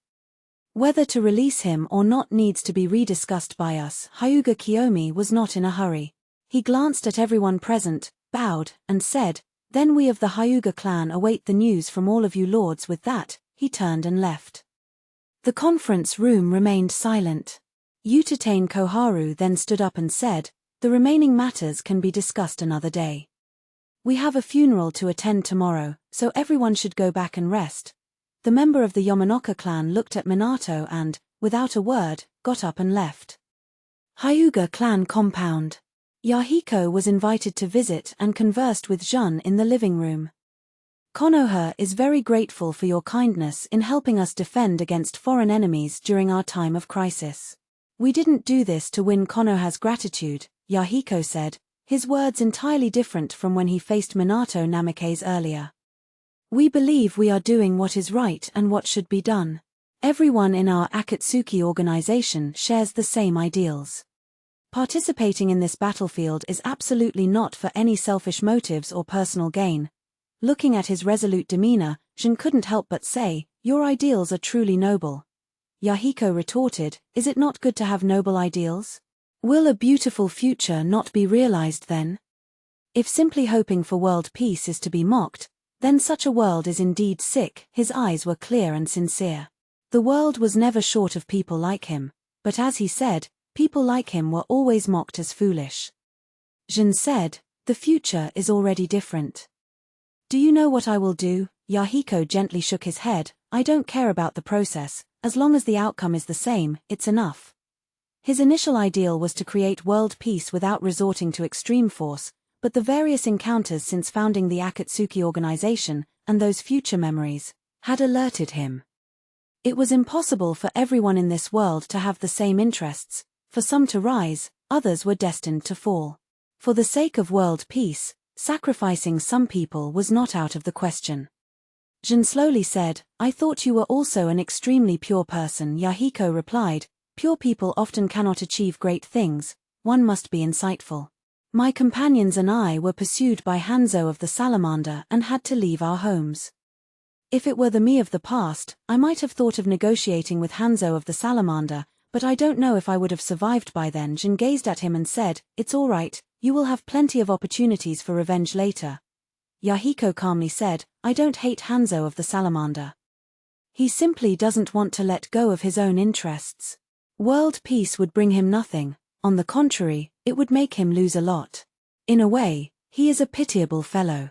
A: Whether to release him or not needs to be rediscussed by us. Hyuga Kiyomi was not in a hurry. He glanced at everyone present, bowed, and said, then we of the Hyuga clan await the news from all of you lords. With that, he turned and left. The conference room remained silent. Utatane Koharu then stood up and said, the remaining matters can be discussed another day. We have a funeral to attend tomorrow, so everyone should go back and rest. The member of the Yamanaka clan looked at Minato and, without a word, got up and left. Hyuga clan compound. Yahiko was invited to visit and conversed with Zhen in the living room. Konoha is very grateful for your kindness in helping us defend against foreign enemies during our time of crisis. We didn't do this to win Konoha's gratitude, Yahiko said, his words entirely different from when he faced Minato Namake's earlier. We believe we are doing what is right and what should be done. Everyone in our Akatsuki organization shares the same ideals. Participating in this battlefield is absolutely not for any selfish motives or personal gain. Looking at his resolute demeanor, Jin couldn't help but say, your ideals are truly noble. Yahiko retorted, is it not good to have noble ideals? Will a beautiful future not be realized then? If simply hoping for world peace is to be mocked, then such a world is indeed sick. His eyes were clear and sincere. The world was never short of people like him, but as he said, people like him were always mocked as foolish. Jin said, the future is already different. Do you know what I will do? Yahiko gently shook his head, I don't care about the process, as long as the outcome is the same, it's enough. His initial ideal was to create world peace without resorting to extreme force, but the various encounters since founding the Akatsuki organization, and those future memories, had alerted him. It was impossible for everyone in this world to have the same interests, for some to rise, others were destined to fall. For the sake of world peace, sacrificing some people was not out of the question. Jin slowly said, I thought you were also an extremely pure person. Yahiko replied, pure people often cannot achieve great things, one must be insightful. My companions and I were pursued by Hanzo of the Salamander and had to leave our homes. If it were the me of the past, I might have thought of negotiating with Hanzo of the Salamander, but I don't know if I would have survived by then. Jin gazed at him and said, it's all right, you will have plenty of opportunities for revenge later. Yahiko calmly said, I don't hate Hanzo of the Salamander. He simply doesn't want to let go of his own interests. World peace would bring him nothing, on the contrary, it would make him lose a lot. In a way, he is a pitiable fellow.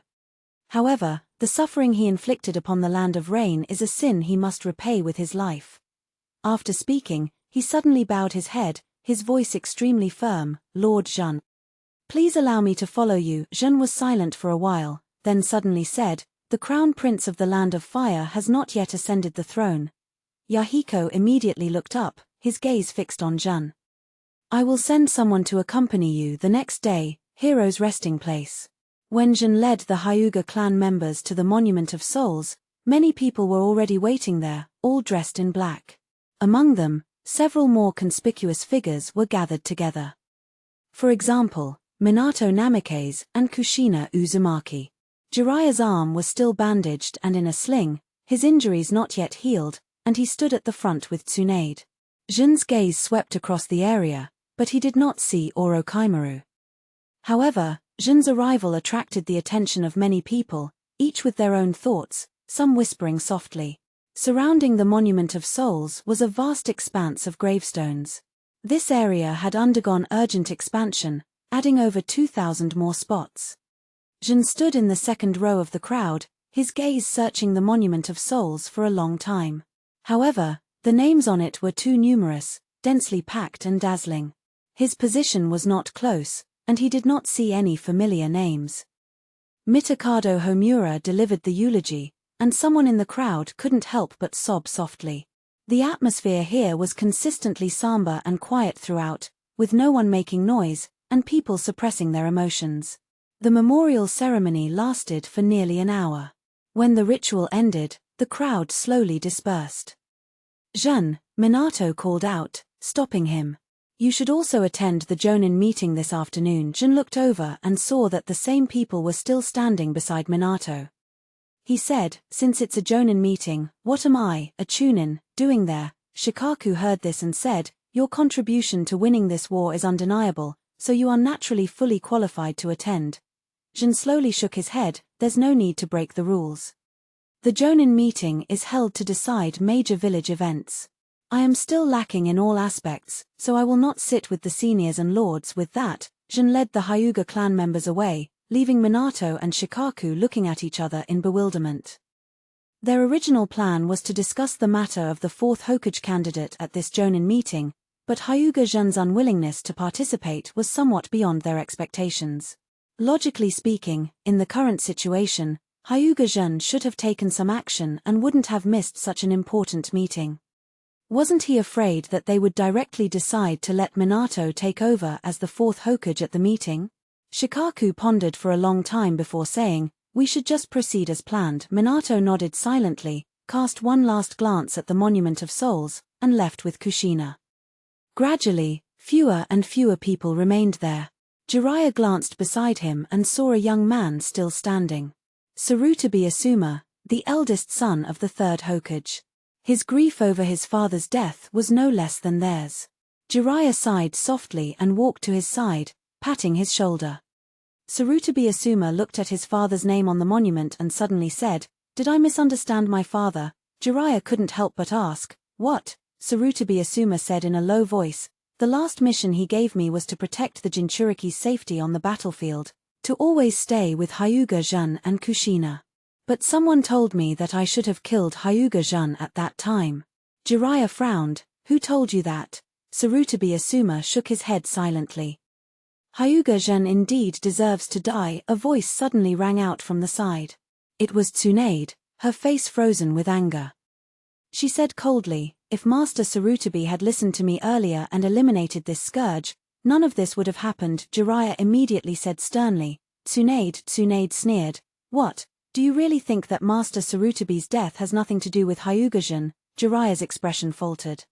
A: However, the suffering he inflicted upon the land of rain is a sin he must repay with his life. After speaking, he suddenly bowed his head, his voice extremely firm, Lord Zhen. Please allow me to follow you. Zhen was silent for a while, then suddenly said, the crown prince of the land of fire has not yet ascended the throne. Yahiko immediately looked up, his gaze fixed on Jun. I will send someone to accompany you the next day, hero's resting place. When Jun led the Hyuga clan members to the Monument of Souls, many people were already waiting there, all dressed in black. Among them, several more conspicuous figures were gathered together. For example, Minato Namikaze and Kushina Uzumaki. Jiraiya's arm was still bandaged and in a sling, his injuries not yet healed, and he stood at the front with Tsunade. Jun's gaze swept across the area, but he did not see Orochimaru. However, Jun's arrival attracted the attention of many people, each with their own thoughts, some whispering softly. Surrounding the Monument of Souls was a vast expanse of gravestones. This area had undergone urgent expansion, adding over 2,000 more spots. Jun stood in the second row of the crowd, his gaze searching the Monument of Souls for a long time. However, the names on it were too numerous, densely packed and dazzling. His position was not close, and he did not see any familiar names. Mitokado Homura delivered the eulogy, and someone in the crowd couldn't help but sob softly. The atmosphere here was consistently somber and quiet throughout, with no one making noise, and people suppressing their emotions. The memorial ceremony lasted for nearly an hour. When the ritual ended, the crowd slowly dispersed. Jun, Minato called out, stopping him. You should also attend the Jonin meeting this afternoon. Jun looked over and saw that the same people were still standing beside Minato. He said, since it's a Jonin meeting, what am I, a Chunin, doing there? Shikaku heard this and said, your contribution to winning this war is undeniable, so you are naturally fully qualified to attend. Jun slowly shook his head, there's no need to break the rules. The Jonin meeting is held to decide major village events. I am still lacking in all aspects, so I will not sit with the seniors and lords. With that, Jun led the Hyuga clan members away, leaving Minato and Shikaku looking at each other in bewilderment. Their original plan was to discuss the matter of the fourth Hokage candidate at this Jonin meeting, but Hyuga Zhen's unwillingness to participate was somewhat beyond their expectations. Logically speaking, in the current situation, Hyuga Zhen should have taken some action and wouldn't have missed such an important meeting. Wasn't he afraid that they would directly decide to let Minato take over as the fourth Hokage at the meeting? Shikaku pondered for a long time before saying, we should just proceed as planned. Minato nodded silently, cast one last glance at the Monument of Souls, and left with Kushina. Gradually, fewer and fewer people remained there. Jiraiya glanced beside him and saw a young man still standing. Sarutobi Asuma, the eldest son of the third Hokage. His grief over his father's death was no less than theirs. Jiraiya sighed softly and walked to his side, patting his shoulder. Sarutobi Asuma looked at his father's name on the monument and suddenly said, did I misunderstand my father? Jiraiya couldn't help but ask, what? Sarutobi Asuma said in a low voice, the last mission he gave me was to protect the Jinchuriki's safety on the battlefield, to always stay with Hyuga Zhen and Kushina. But someone told me that I should have killed Hyuga Zhen at that time. Jiraiya frowned, who told you that? Sarutobi Asuma shook his head silently. Hyuga Zhen indeed deserves to die, a voice suddenly rang out from the side. It was Tsunade, her face frozen with anger. She said coldly, if Master Sarutobi had listened to me earlier and eliminated this scourge, none of this would have happened. Jiraiya immediately said sternly, Tsunade sneered, what, do you really think that Master Sarutobi's death has nothing to do with Hyuga Zhen? Jiraiya's expression faltered.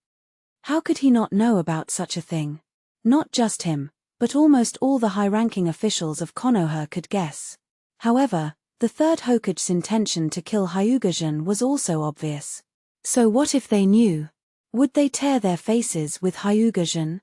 A: How could he not know about such a thing? Not just him, but almost all the high-ranking officials of Konoha could guess. However, the third Hokage's intention to kill Hyuga Zhen was also obvious. So what if they knew? Would they tear their faces with Hyuga Zhen?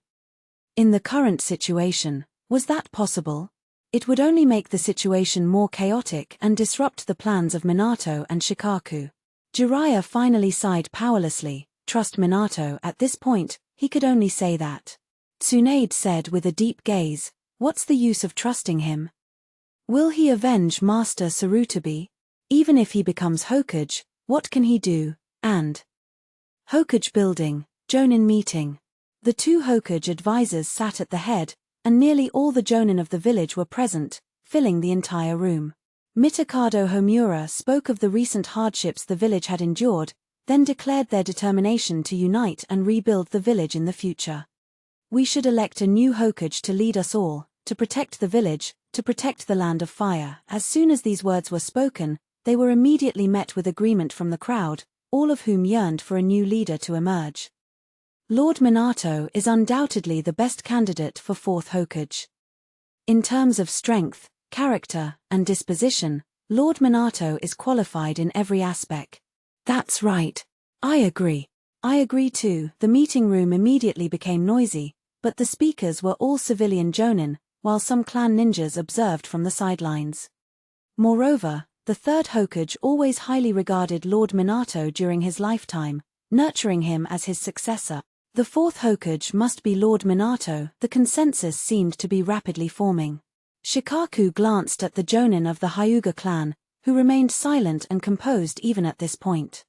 A: In the current situation, was that possible? It would only make the situation more chaotic and disrupt the plans of Minato and Shikaku. Jiraiya finally sighed powerlessly, trust Minato. At this point, he could only say that. Tsunade said with a deep gaze, what's the use of trusting him? Will he avenge Master Sarutobi? Even if he becomes Hokage, what can he do? And Hokage building, Jonin meeting. The two Hokage advisors sat at the head, and nearly all the Jonin of the village were present, filling the entire room. Mitokado Homura spoke of the recent hardships the village had endured, then declared their determination to unite and rebuild the village in the future. We should elect a new Hokage to lead us all, to protect the village, to protect the land of fire. As soon as these words were spoken, they were immediately met with agreement from the crowd, all of whom yearned for a new leader to emerge. Lord Minato is undoubtedly the best candidate for fourth Hokage. In terms of strength, character, and disposition, Lord Minato is qualified in every aspect. That's right. I agree. I agree too. The meeting room immediately became noisy, but the speakers were all civilian jonin, while some clan ninjas observed from the sidelines. Moreover, the third Hokage always highly regarded Lord Minato during his lifetime, nurturing him as his successor. The fourth Hokage must be Lord Minato. The consensus seemed to be rapidly forming. Shikaku glanced at the jonin of the Hyuga clan, who remained silent and composed even at this point.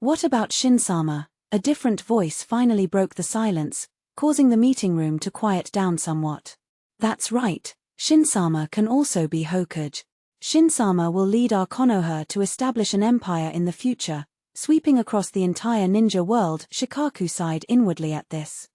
A: What about Shinsama? A different voice finally broke the silence, causing the meeting room to quiet down somewhat. That's right, Shinsama can also be Hokage. Shinsama will lead our Konoha to establish an empire in the future, sweeping across the entire ninja world. Shikaku sighed inwardly at this.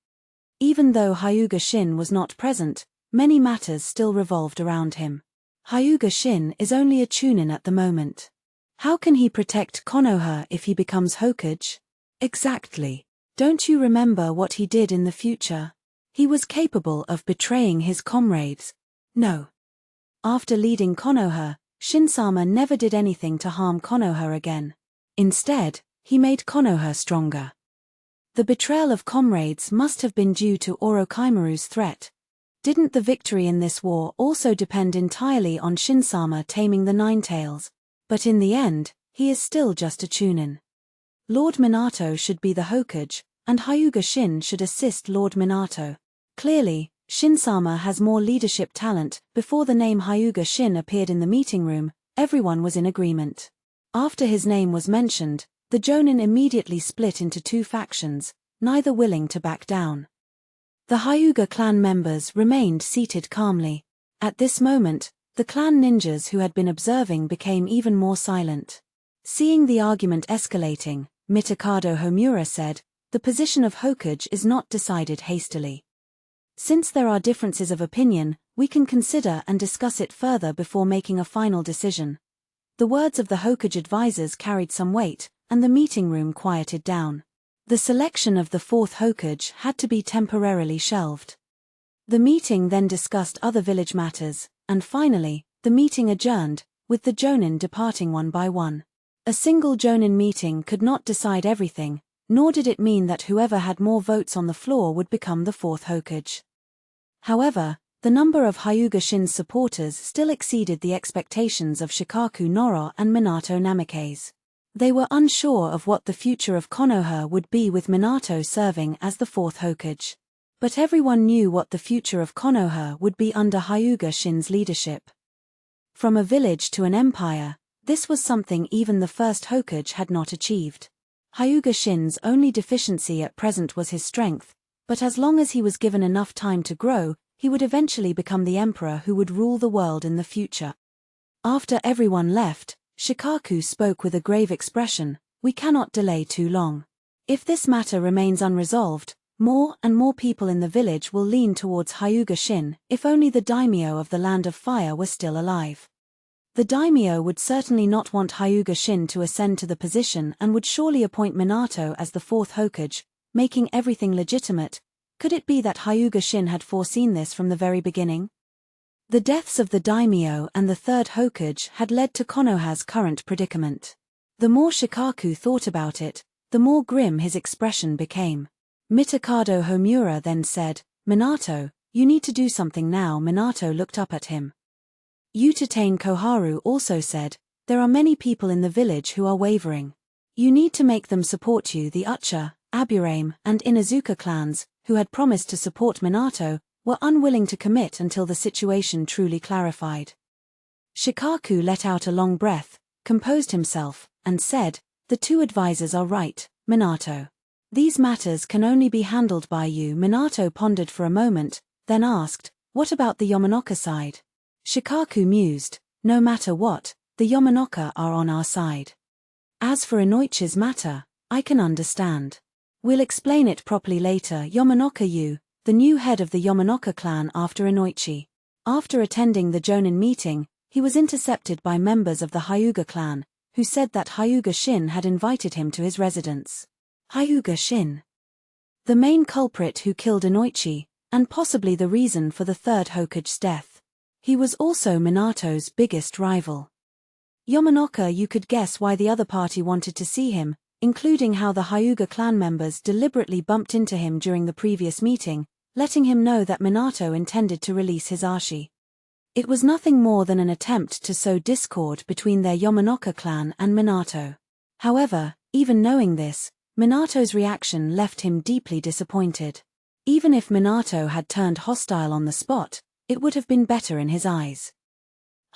A: Even though Hyuga Shin was not present, many matters still revolved around him. Hyuga Shin is only a chunin at the moment. How can he protect Konoha if he becomes Hokage? Exactly. Don't you remember what he did in the future? He was capable of betraying his comrades. No. After leading Konoha, Shinsama never did anything to harm Konoha again. Instead, he made Konoha stronger. The betrayal of comrades must have been due to Orochimaru's threat. Didn't the victory in this war also depend entirely on Shinsama taming the Nine Tails? But in the end, he is still just a chunin. Lord Minato should be the Hokage, and Hyuga Shin should assist Lord Minato. Clearly, Shinsama has more leadership talent. Before the name Hyuga Shin appeared in the meeting room, everyone was in agreement. After his name was mentioned, the jonin immediately split into two factions, neither willing to back down. The Hyuga clan members remained seated calmly. At this moment, the clan ninjas who had been observing became even more silent. Seeing the argument escalating, Mikado Homura said, "The position of Hokage is not decided hastily. Since there are differences of opinion, we can consider and discuss it further before making a final decision." The words of the Hokage advisors carried some weight, and the meeting room quieted down. The selection of the fourth Hokage had to be temporarily shelved. The meeting then discussed other village matters, and finally, the meeting adjourned, with the jonin departing one by one. A single jonin meeting could not decide everything, nor did it mean that whoever had more votes on the floor would become the fourth Hokage. However, the number of Hyuga Shin's supporters still exceeded the expectations of Shikaku Noro and Minato Namikaze. They were unsure of what the future of Konoha would be with Minato serving as the fourth Hokage. But everyone knew what the future of Konoha would be under Hyuga Shin's leadership. From a village to an empire, this was something even the first Hokage had not achieved. Hyuga Shin's only deficiency at present was his strength, but as long as he was given enough time to grow, he would eventually become the emperor who would rule the world in the future. After everyone left, Shikaku spoke with a grave expression, "We cannot delay too long. If this matter remains unresolved, more and more people in the village will lean towards Hyuga Shin. If only the daimyo of the Land of Fire were still alive. The daimyo would certainly not want Hyuga Shin to ascend to the position and would surely appoint Minato as the fourth Hokage, making everything legitimate. Could it be that Hyuga Shin had foreseen this from the very beginning? The deaths of the daimyo and the third Hokage had led to Konoha's current predicament. The more Shikaku thought about it, the more grim his expression became. Mikado Homura then said, "Minato, you need to do something now." Minato looked up at him. Utatane Koharu also said, "There are many people in the village who are wavering. You need to make them support you." The Ucha, Aburame, and Inazuka clans, who had promised to support Minato, were unwilling to commit until the situation truly clarified. Shikaku let out a long breath, composed himself, and said, "The two advisors are right, Minato. These matters can only be handled by you." Minato pondered for a moment, then asked, "What about the Yamanaka side?" Shikaku mused, "No matter what, the Yamanaka are on our side. As for Inoichi's matter, I can understand. We'll explain it properly later. Yamanaka Yu, the new head of the Yamanaka clan after Inoichi. After attending the Jonin meeting, he was intercepted by members of the Hyuga clan, who said that Hyuga Shin had invited him to his residence. Hyuga Shin, the main culprit who killed Inoichi, and possibly the reason for the third Hokage's death. He was also Minato's biggest rival. Yamanaka, you could guess why the other party wanted to see him, including how the Hyuga clan members deliberately bumped into him during the previous meeting, letting him know that Minato intended to release Hisashi. It was nothing more than an attempt to sow discord between their Yamanaka clan and Minato. However, even knowing this, Minato's reaction left him deeply disappointed. Even if Minato had turned hostile on the spot, it would have been better in his eyes.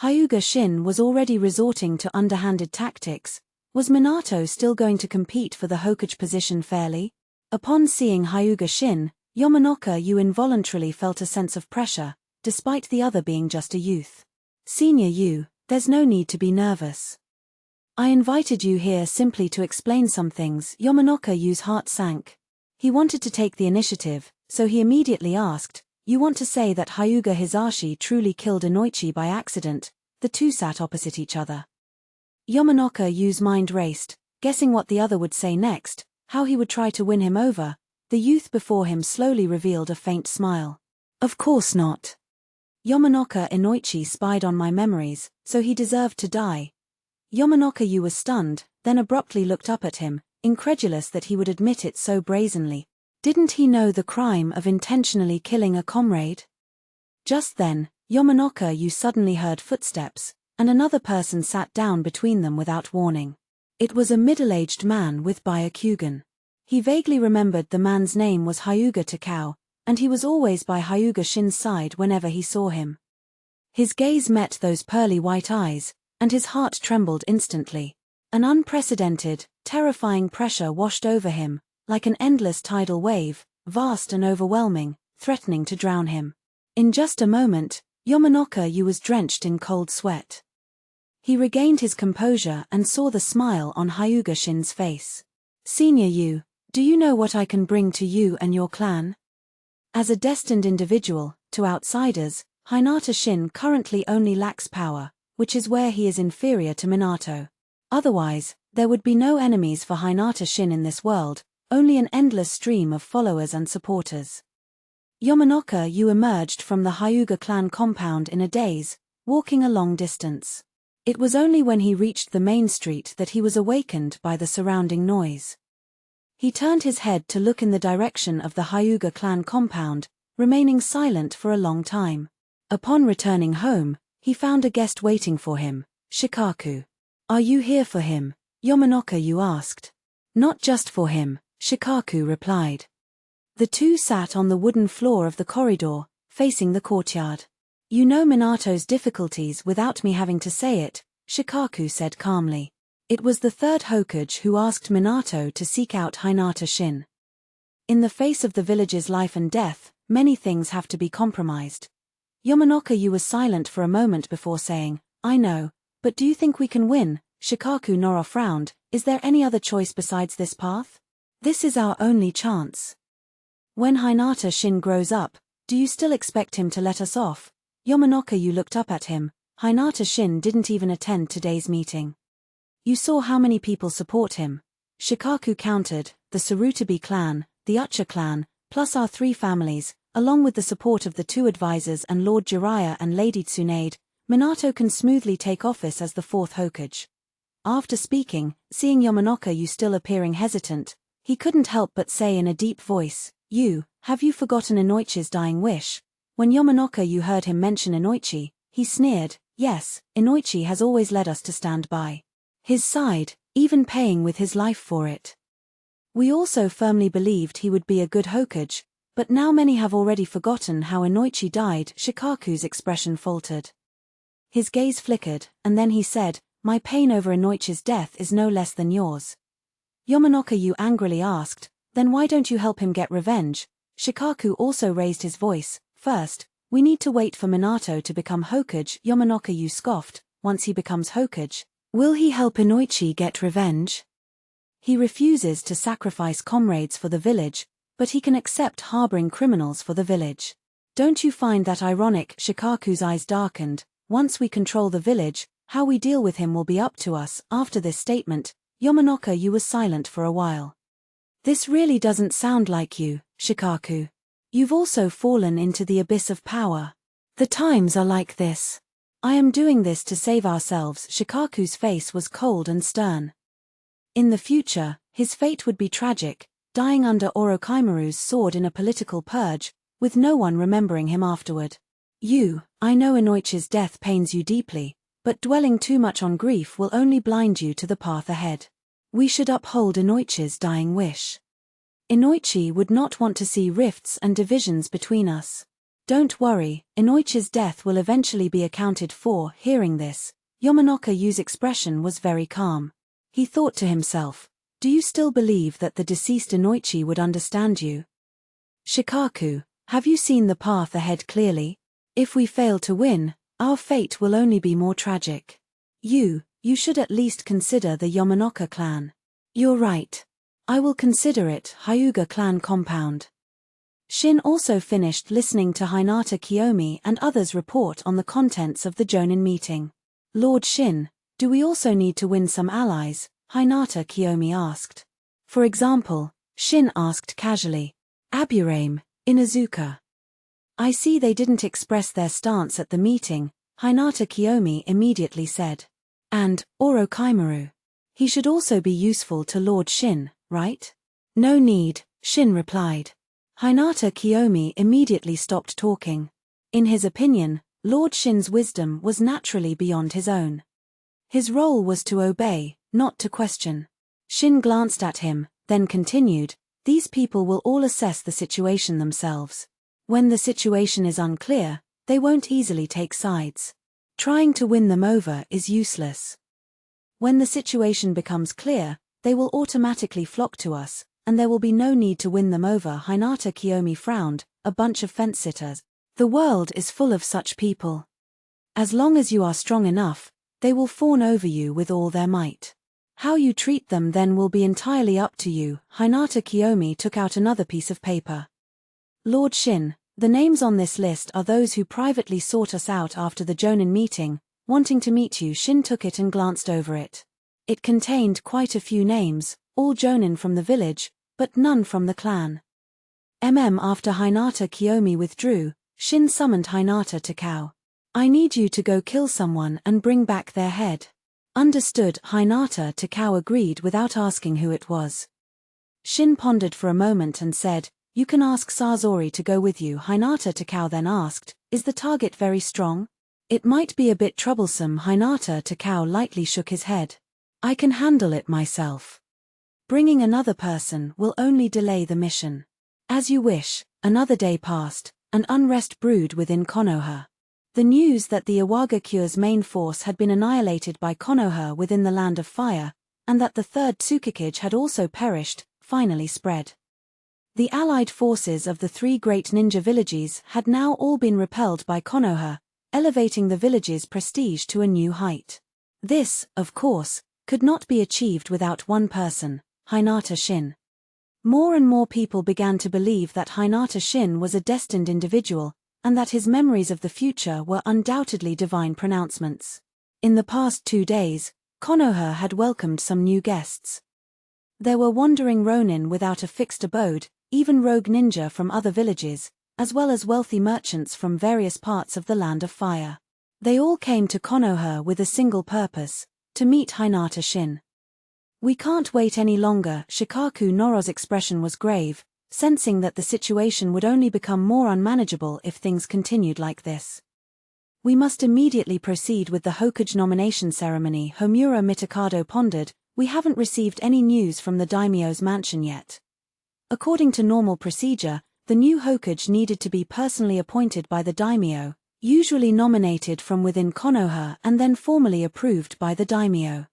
A: Hyuga Shin was already resorting to underhanded tactics. Was Minato still going to compete for the Hokage position fairly? Upon seeing Hyuga Shin, Yamanaka Yu involuntarily felt a sense of pressure, despite the other being just a youth. Senior Yu, there's no need to be nervous. I invited you here simply to explain some things. Yamanaka Yu's heart sank. He wanted to take the initiative, so he immediately asked, you want to say that Hyuga Hisashi truly killed Inoichi by accident? The two sat opposite each other. Yamanaka Yu's mind raced, guessing what the other would say next, how he would try to win him over. The youth before him slowly revealed a faint smile. Of course not. Yamanaka Inoichi spied on my memories, so he deserved to die. Yamanaka Yu was stunned, then abruptly looked up at him, incredulous that he would admit it so brazenly. Didn't he know the crime of intentionally killing a comrade? Just then, Yamanaka Yu suddenly heard footsteps, and another person sat down between them without warning. It was a middle-aged man with Byakugan. He vaguely remembered the man's name was Hyuga Takao, and he was always by Hyuga Shin's side whenever he saw him. His gaze met those pearly white eyes, and his heart trembled instantly. An unprecedented, terrifying pressure washed over him, like an endless tidal wave, vast and overwhelming, threatening to drown him. In just a moment, Yamanaka Yu was drenched in cold sweat. He regained his composure and saw the smile on Hyuga Shin's face. Senior Yu, do you know what I can bring to you and your clan? As a destined individual, to outsiders, Hinata Shin currently only lacks power, which is where he is inferior to Minato. Otherwise, there would be no enemies for Hinata Shin in this world, only an endless stream of followers and supporters. Yamanaka Yu emerged from the Hyuga clan compound in a daze, walking a long distance. It was only when he reached the main street that he was awakened by the surrounding noise. He turned his head to look in the direction of the Hyuga clan compound, remaining silent for a long time. Upon returning home, he found a guest waiting for him, Shikaku. Are you here for him? Yamanaka Yu asked. Not just for him, Shikaku replied. The two sat on the wooden floor of the corridor, facing the courtyard. You know Minato's difficulties without me having to say it, Shikaku said calmly. It was the third Hokage who asked Minato to seek out Hinata Shin. In the face of the village's life and death, many things have to be compromised. Yamanaka Yu was silent for a moment before saying, I know, but do you think we can win? Shikaku Nora frowned. Is there any other choice besides this path? This is our only chance. When Hinata Shin grows up, do you still expect him to let us off? Yamanaka Yu looked up at him. Hinata Shin didn't even attend today's meeting. You saw how many people support him. Shikaku countered, the Sarutobi clan, the Uchiha clan, plus our three families, along with the support of the two advisors and Lord Jiraiya and Lady Tsunade, Minato can smoothly take office as the fourth Hokage. After speaking, seeing Yamanaka Yu still appearing hesitant, he couldn't help but say in a deep voice, have you forgotten Inoichi's dying wish? When Yamanaka Yu heard him mention Inoichi, he sneered, yes, Inoichi has always led us to stand by his side, even paying with his life for it. We also firmly believed he would be a good Hokage, but now many have already forgotten how Inoichi died. Shikaku's expression faltered. His gaze flickered, and then he said, my pain over Inoichi's death is no less than yours. Yamanaka Yu angrily asked, then why don't you help him get revenge? Shikaku also raised his voice, first, we need to wait for Minato to become Hokage. Yamanaka Yu scoffed, once he becomes Hokage, will he help Inoichi get revenge? He refuses to sacrifice comrades for the village, but he can accept harboring criminals for the village. Don't you find that ironic? Shikaku's eyes darkened. Once we control the village, how we deal with him will be up to us. After this statement, Yamanaka was silent for a while. This really doesn't sound like you, Shikaku. You've also fallen into the abyss of power. The times are like this. I am doing this to save ourselves. Shikaku's face was cold and stern. In the future, his fate would be tragic, dying under Orochimaru's sword in a political purge, with no one remembering him afterward. I know Inoichi's death pains you deeply, but dwelling too much on grief will only blind you to the path ahead. We should uphold Inoichi's dying wish. Inoichi would not want to see rifts and divisions between us. Don't worry, Inoichi's death will eventually be accounted for. Hearing this, Yamanaka-Yu's expression was very calm. He thought to himself, do you still believe that the deceased Inoichi would understand you? Shikaku, have you seen the path ahead clearly? If we fail to win, our fate will only be more tragic. You should at least consider the Yamanaka clan. You're right. I will consider it. Hyuga clan compound. Shin also finished listening to Hinata Kiyomi and others report on the contents of the Jonin meeting. Lord Shin, do we also need to win some allies? Hinata Kiyomi asked. For example, Shin asked casually. Aburame, Inuzuka. I see they didn't express their stance at the meeting, Hinata Kiyomi immediately said. And, Orochimaru. He should also be useful to Lord Shin, right? No need, Shin replied. Hinata Kiyomi immediately stopped talking. In his opinion, Lord Shin's wisdom was naturally beyond his own. His role was to obey, not to question. Shin glanced at him, then continued, these people will all assess the situation themselves. When the situation is unclear, they won't easily take sides. Trying to win them over is useless. When the situation becomes clear, they will automatically flock to us, and there will be no need to win them over. Hinata Kiyomi frowned, a bunch of fence-sitters. The world is full of such people. As long as you are strong enough, they will fawn over you with all their might. How you treat them then will be entirely up to you. Hinata Kiyomi took out another piece of paper. Lord Shin, the names on this list are those who privately sought us out after the Jonin meeting, wanting to meet you. Shin took it and glanced over it. It contained quite a few names, all Jonin from the village, but none from the clan. After Hinata Kiyomi withdrew, Shin summoned Hinata Takao. I need you to go kill someone and bring back their head. Understood. Hinata Takao agreed without asking who it was. Shin pondered for a moment and said, you can ask Sazori to go with you. Hinata Takao then asked, is the target very strong? It might be a bit troublesome. Hinata Takao lightly shook his head. I can handle it myself. Bringing another person will only delay the mission. As you wish. Another day passed, and unrest brewed within Konoha. The news that the Iwagakure's main force had been annihilated by Konoha within the Land of Fire, and that the third Tsukikage had also perished, finally spread. The allied forces of the three great ninja villages had now all been repelled by Konoha, elevating the village's prestige to a new height. This, of course, could not be achieved without one person, Hinata Shin. More and more people began to believe that Hinata Shin was a destined individual, and that his memories of the future were undoubtedly divine pronouncements. In the past 2 days, Konoha had welcomed some new guests. There were wandering ronin without a fixed abode, even rogue ninja from other villages, as well as wealthy merchants from various parts of the Land of Fire. They all came to Konoha with a single purpose, to meet Hinata Shin. We can't wait any longer. Shikaku Noro's expression was grave, sensing that the situation would only become more unmanageable if things continued like this. We must immediately proceed with the Hokage nomination ceremony. Homura Mitakado pondered, we haven't received any news from the daimyo's mansion yet. According to normal procedure, the new Hokage needed to be personally appointed by the daimyo, usually nominated from within Konoha and then formally approved by the daimyo.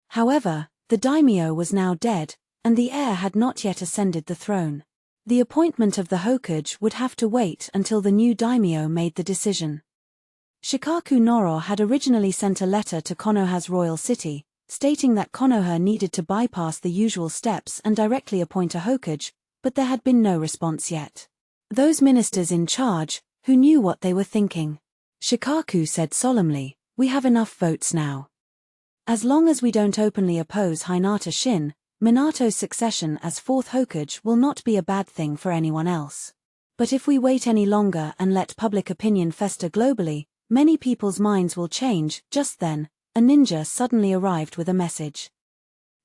A: However, the daimyo was now dead, and the heir had not yet ascended the throne. The appointment of the Hokage would have to wait until the new daimyo made the decision. Shikaku Noro had originally sent a letter to Konoha's royal city, stating that Konoha needed to bypass the usual steps and directly appoint a Hokage, but there had been no response yet. Those ministers in charge, who knew what they were thinking. Shikaku said solemnly, "We have enough votes now. As long as we don't openly oppose Hinata Shin, Minato's succession as fourth Hokage will not be a bad thing for anyone else. But if we wait any longer and let public opinion fester globally, many people's minds will change." Just then, a ninja suddenly arrived with a message.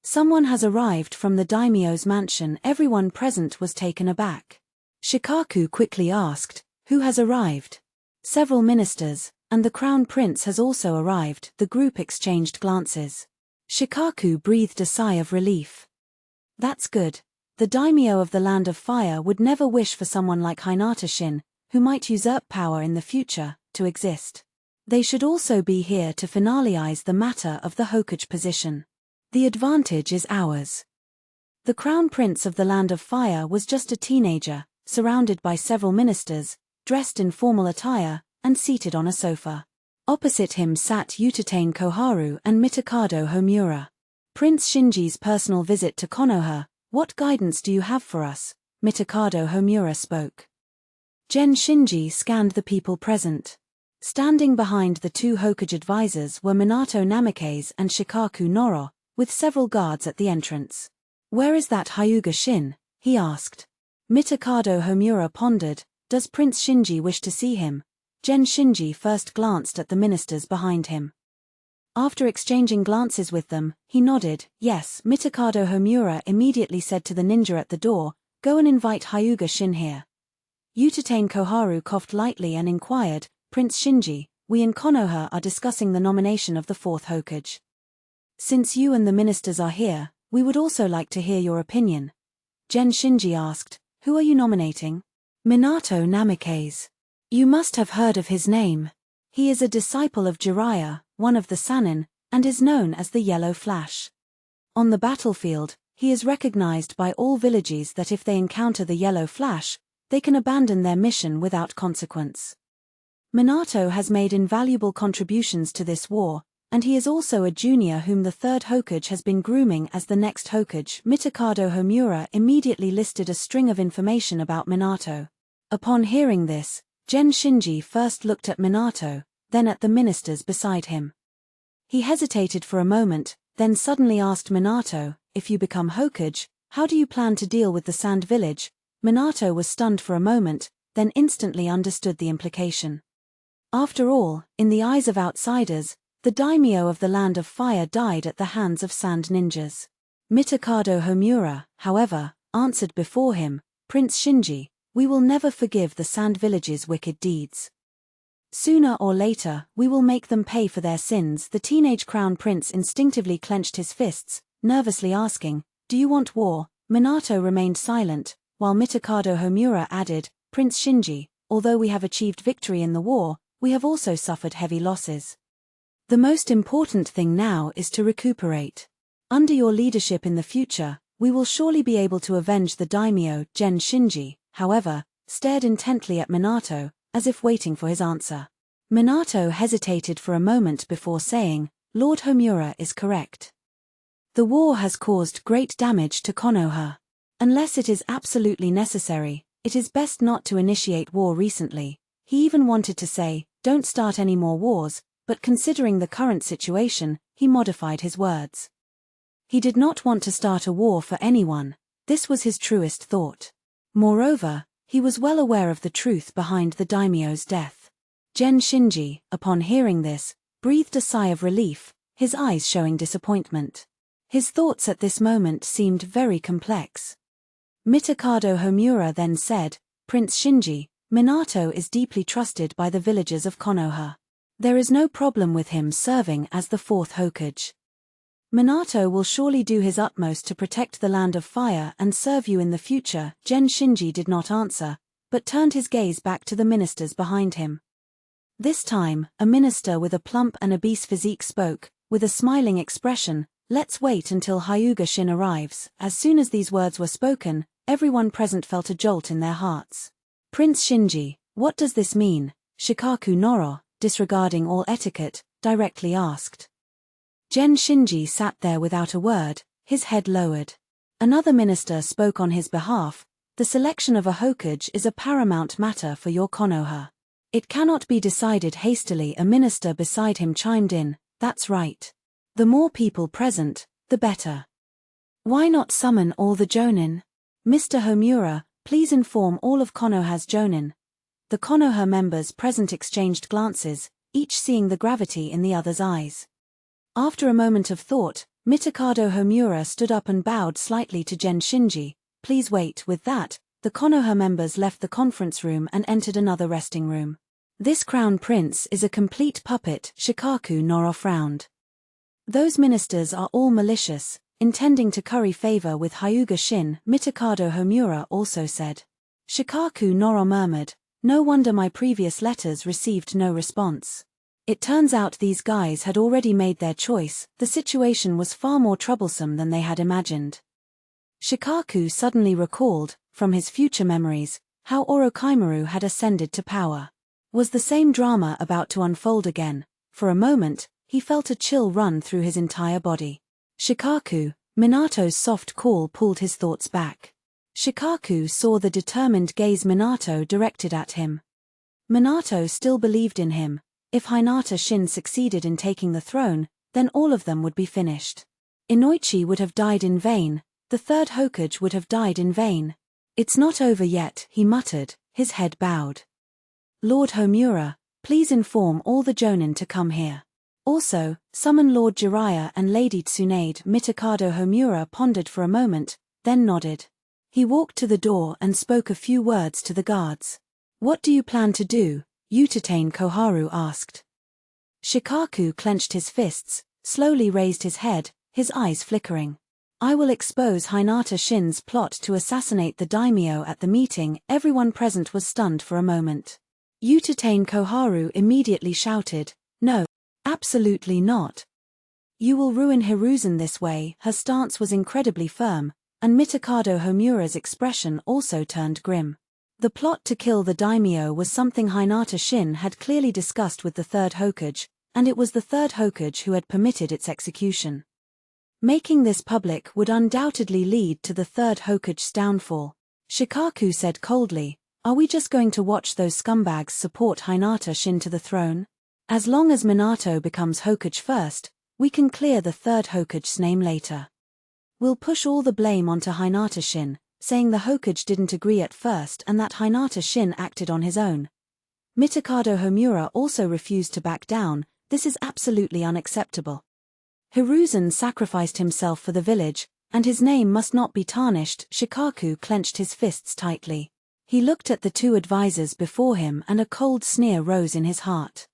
A: "Someone has arrived from the daimyo's mansion." Everyone present was taken aback. Shikaku quickly asked, "Who has arrived?" "Several ministers, and the crown prince has also arrived." The group exchanged glances. Shikaku breathed a sigh of relief. "That's good. The daimyo of the Land of Fire would never wish for someone like Hinata Shin, who might usurp power in the future, to exist. They should also be here to finalize the matter of the Hokage position. The advantage is ours." The crown prince of the Land of Fire was just a teenager, surrounded by several ministers, dressed in formal attire, and seated on a sofa. Opposite him sat Utatane Koharu and Mitakado Homura. "Prince Shinji's personal visit to Konoha, what guidance do you have for us?" Mitakado Homura spoke. Gen Shinji scanned the people present. Standing behind the two Hokage advisors were Minato Namikaze and Shikaku Noro, with several guards at the entrance. "Where is that Hyuga Shin?" he asked. Mitakado Homura pondered, "Does Prince Shinji wish to see him?" Gen Shinji first glanced at the ministers behind him. After exchanging glances with them, he nodded, "Yes." Mitakado Homura immediately said to the ninja at the door, "Go and invite Hyuga Shin here." Utatane Koharu coughed lightly and inquired, "Prince Shinji, we in Konoha are discussing the nomination of the fourth Hokage. Since you and the ministers are here, we would also like to hear your opinion." Gen Shinji asked, "Who are you nominating?" "Minato Namikaze. You must have heard of his name. He is a disciple of Jiraiya, one of the Sannin, and is known as the Yellow Flash. On the battlefield, he is recognized by all villages that if they encounter the Yellow Flash, they can abandon their mission without consequence. Minato has made invaluable contributions to this war, and he is also a junior whom the third Hokage has been grooming as the next Hokage." Mitakado Homura immediately listed a string of information about Minato. Upon hearing this, Gen Shinji first looked at Minato, then at the ministers beside him. He hesitated for a moment, then suddenly asked Minato, "If you become Hokage, how do you plan to deal with the Sand Village?" Minato was stunned for a moment, then instantly understood the implication. After all, in the eyes of outsiders, the daimyo of the Land of Fire died at the hands of sand ninjas. Mitakado Homura, however, answered before him, "Prince Shinji, we will never forgive the Sand Village's wicked deeds. Sooner or later, we will make them pay for their sins." The teenage crown prince instinctively clenched his fists, nervously asking, "Do you want war?" Minato remained silent, while Mitakado Homura added, "Prince Shinji, although we have achieved victory in the war, we have also suffered heavy losses. The most important thing now is to recuperate. Under your leadership in the future, we will surely be able to avenge the daimyo." Gen Shinji, however, stared intently at Minato, as if waiting for his answer. Minato hesitated for a moment before saying, "Lord Homura is correct. The war has caused great damage to Konoha. Unless it is absolutely necessary, it is best not to initiate war recently." He even wanted to say, "Don't start any more wars," but considering the current situation, he modified his words. He did not want to start a war for anyone. This was his truest thought. Moreover, he was well aware of the truth behind the daimyo's death. Gen Shinji, upon hearing this, breathed a sigh of relief, his eyes showing disappointment. His thoughts at this moment seemed very complex. Mitakado Homura then said, "Prince Shinji, Minato is deeply trusted by the villagers of Konoha. There is no problem with him serving as the fourth Hokage. Minato will surely do his utmost to protect the Land of Fire and serve you in the future." Gen Shinji did not answer, but turned his gaze back to the ministers behind him. This time, a minister with a plump and obese physique spoke, with a smiling expression, "Let's wait until Hyuga Shin arrives." As soon as these words were spoken, everyone present felt a jolt in their hearts. "Prince Shinji, what does this mean?" Shikaku Noro, disregarding all etiquette, directly asked. Shinji sat there without a word, his head lowered. Another minister spoke on his behalf. The selection of a Hokage is a paramount matter for your Konoha. It cannot be decided hastily. A minister beside him chimed in, that's right. The more people present, the better. Why not summon all the Jonin? Mr. Homura, please inform all of Konoha's Jonin. The Konoha members present exchanged glances, each seeing the gravity in the other's eyes. After a moment of thought, Mitokado Homura stood up and bowed slightly to Shinji. Please wait. With that, the Konoha members left the conference room and entered another resting room. This crown prince is a complete puppet. Shikaku Noro frowned. Those ministers are all malicious, intending to curry favor with Hyuga Shin, Mitokado Homura also said. Shikaku Noro murmured, no wonder my previous letters received no response. It turns out these guys had already made their choice. The situation was far more troublesome than they had imagined. Shikaku suddenly recalled, from his future memories, how Orochimaru had ascended to power. Was the same drama about to unfold again? For a moment, he felt a chill run through his entire body. Shikaku, Minato's soft call pulled his thoughts back. Shikaku saw the determined gaze Minato directed at him. Minato still believed in him. If Hinata Shin succeeded in taking the throne, then all of them would be finished. Inoichi would have died in vain, the third Hokage would have died in vain. It's not over yet, he muttered, his head bowed. Lord Homura, please inform all the Jonin to come here. Also, summon Lord Jiraiya and Lady Tsunade. Mitokado Homura pondered for a moment, then nodded. He walked to the door and spoke a few words to the guards. What do you plan to do? Utatane Koharu asked. Shikaku clenched his fists, slowly raised his head, his eyes flickering. I will expose Hinata Shin's plot to assassinate the daimyo. At the meeting, everyone present was stunned for a moment. Utatane Koharu immediately shouted, no, absolutely not. You will ruin Hiruzen this way. Her stance was incredibly firm, and Mitokado Homura's expression also turned grim. The plot to kill the daimyo was something Hinata Shin had clearly discussed with the third Hokage, and it was the third Hokage who had permitted its execution. Making this public would undoubtedly lead to the third Hokage's downfall. Shikaku said coldly, are we just going to watch those scumbags support Hinata Shin to the throne? As long as Minato becomes Hokage first, we can clear the third Hokage's name later. We'll push all the blame onto Hinata Shin, saying the Hokage didn't agree at first and that Hinata Shin acted on his own. Mitokado Homura also refused to back down. This is absolutely unacceptable. Hiruzen sacrificed himself for the village, and his name must not be tarnished. Shikaku clenched his fists tightly. He looked at the two advisors before him and a cold sneer rose in his heart.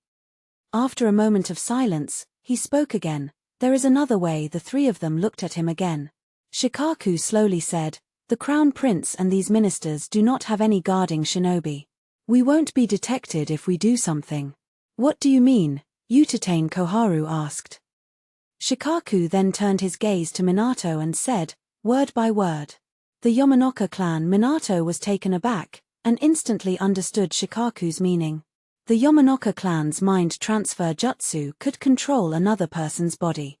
A: After a moment of silence, he spoke again. There is another way. The three of them looked at him again. Shikaku slowly said, the Crown Prince and these ministers do not have any guarding shinobi. We won't be detected if we do something. What do you mean? Utatane Koharu asked. Shikaku then turned his gaze to Minato and said, word by word. The Yamanaka clan. Minato was taken aback, and instantly understood Shikaku's meaning. The Yamanaka clan's mind transfer jutsu could control another person's body.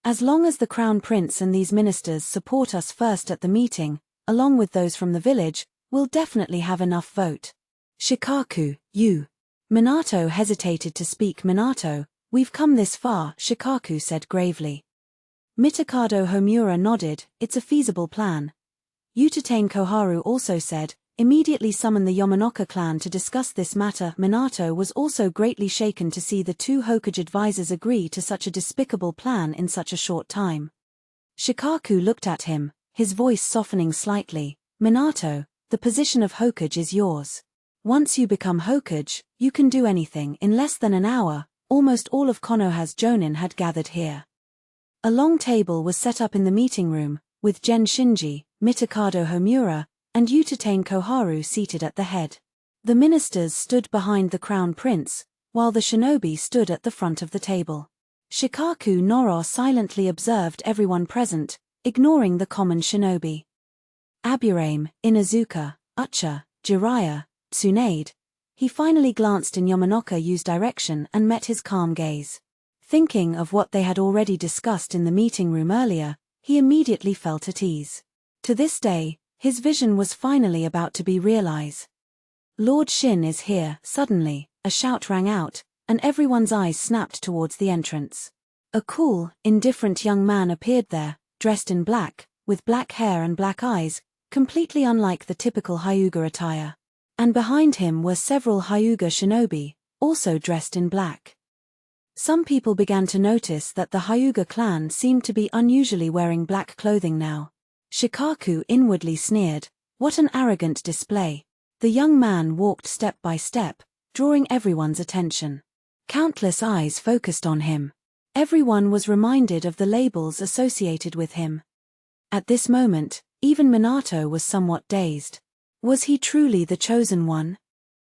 A: As long as the Crown Prince and these ministers support us first at the meeting, along with those from the village, we'll definitely have enough vote. Shikaku, you. Minato hesitated to speak. Minato, we've come this far, Shikaku said gravely. Mitokado Homura nodded, it's a feasible plan. Utatane Koharu also said, immediately summon the Yamanaka clan to discuss this matter. Minato was also greatly shaken to see the two Hokage advisors agree to such a despicable plan in such a short time. Shikaku looked at him, his voice softening slightly. Minato, the position of Hokage is yours. Once you become Hokage, you can do anything. In less than an hour, almost all of Konoha's Jonin had gathered here. A long table was set up in the meeting room, with Shinji, Mitokado Homura, and Utatane Koharu seated at the head. The ministers stood behind the Crown Prince, while the shinobi stood at the front of the table. Shikaku Noro silently observed everyone present, ignoring the common shinobi. Aburame, Inuzuka, Ucha, Jiraiya, Tsunade. He finally glanced in Yamanaka Yu's direction and met his calm gaze. Thinking of what they had already discussed in the meeting room earlier, he immediately felt at ease. To this day, his vision was finally about to be realized. Lord Shin is here. Suddenly, a shout rang out, and everyone's eyes snapped towards the entrance. A cool, indifferent young man appeared there, dressed in black, with black hair and black eyes, completely unlike the typical Hyuga attire. And behind him were several Hyuga shinobi, also dressed in black. Some people began to notice that the Hyuga clan seemed to be unusually wearing black clothing now. Shikaku inwardly sneered, "What an arrogant display." The young man walked step by step, drawing everyone's attention. Countless eyes focused on him. Everyone was reminded of the labels associated with him. At this moment, even Minato was somewhat dazed. Was he truly the chosen one?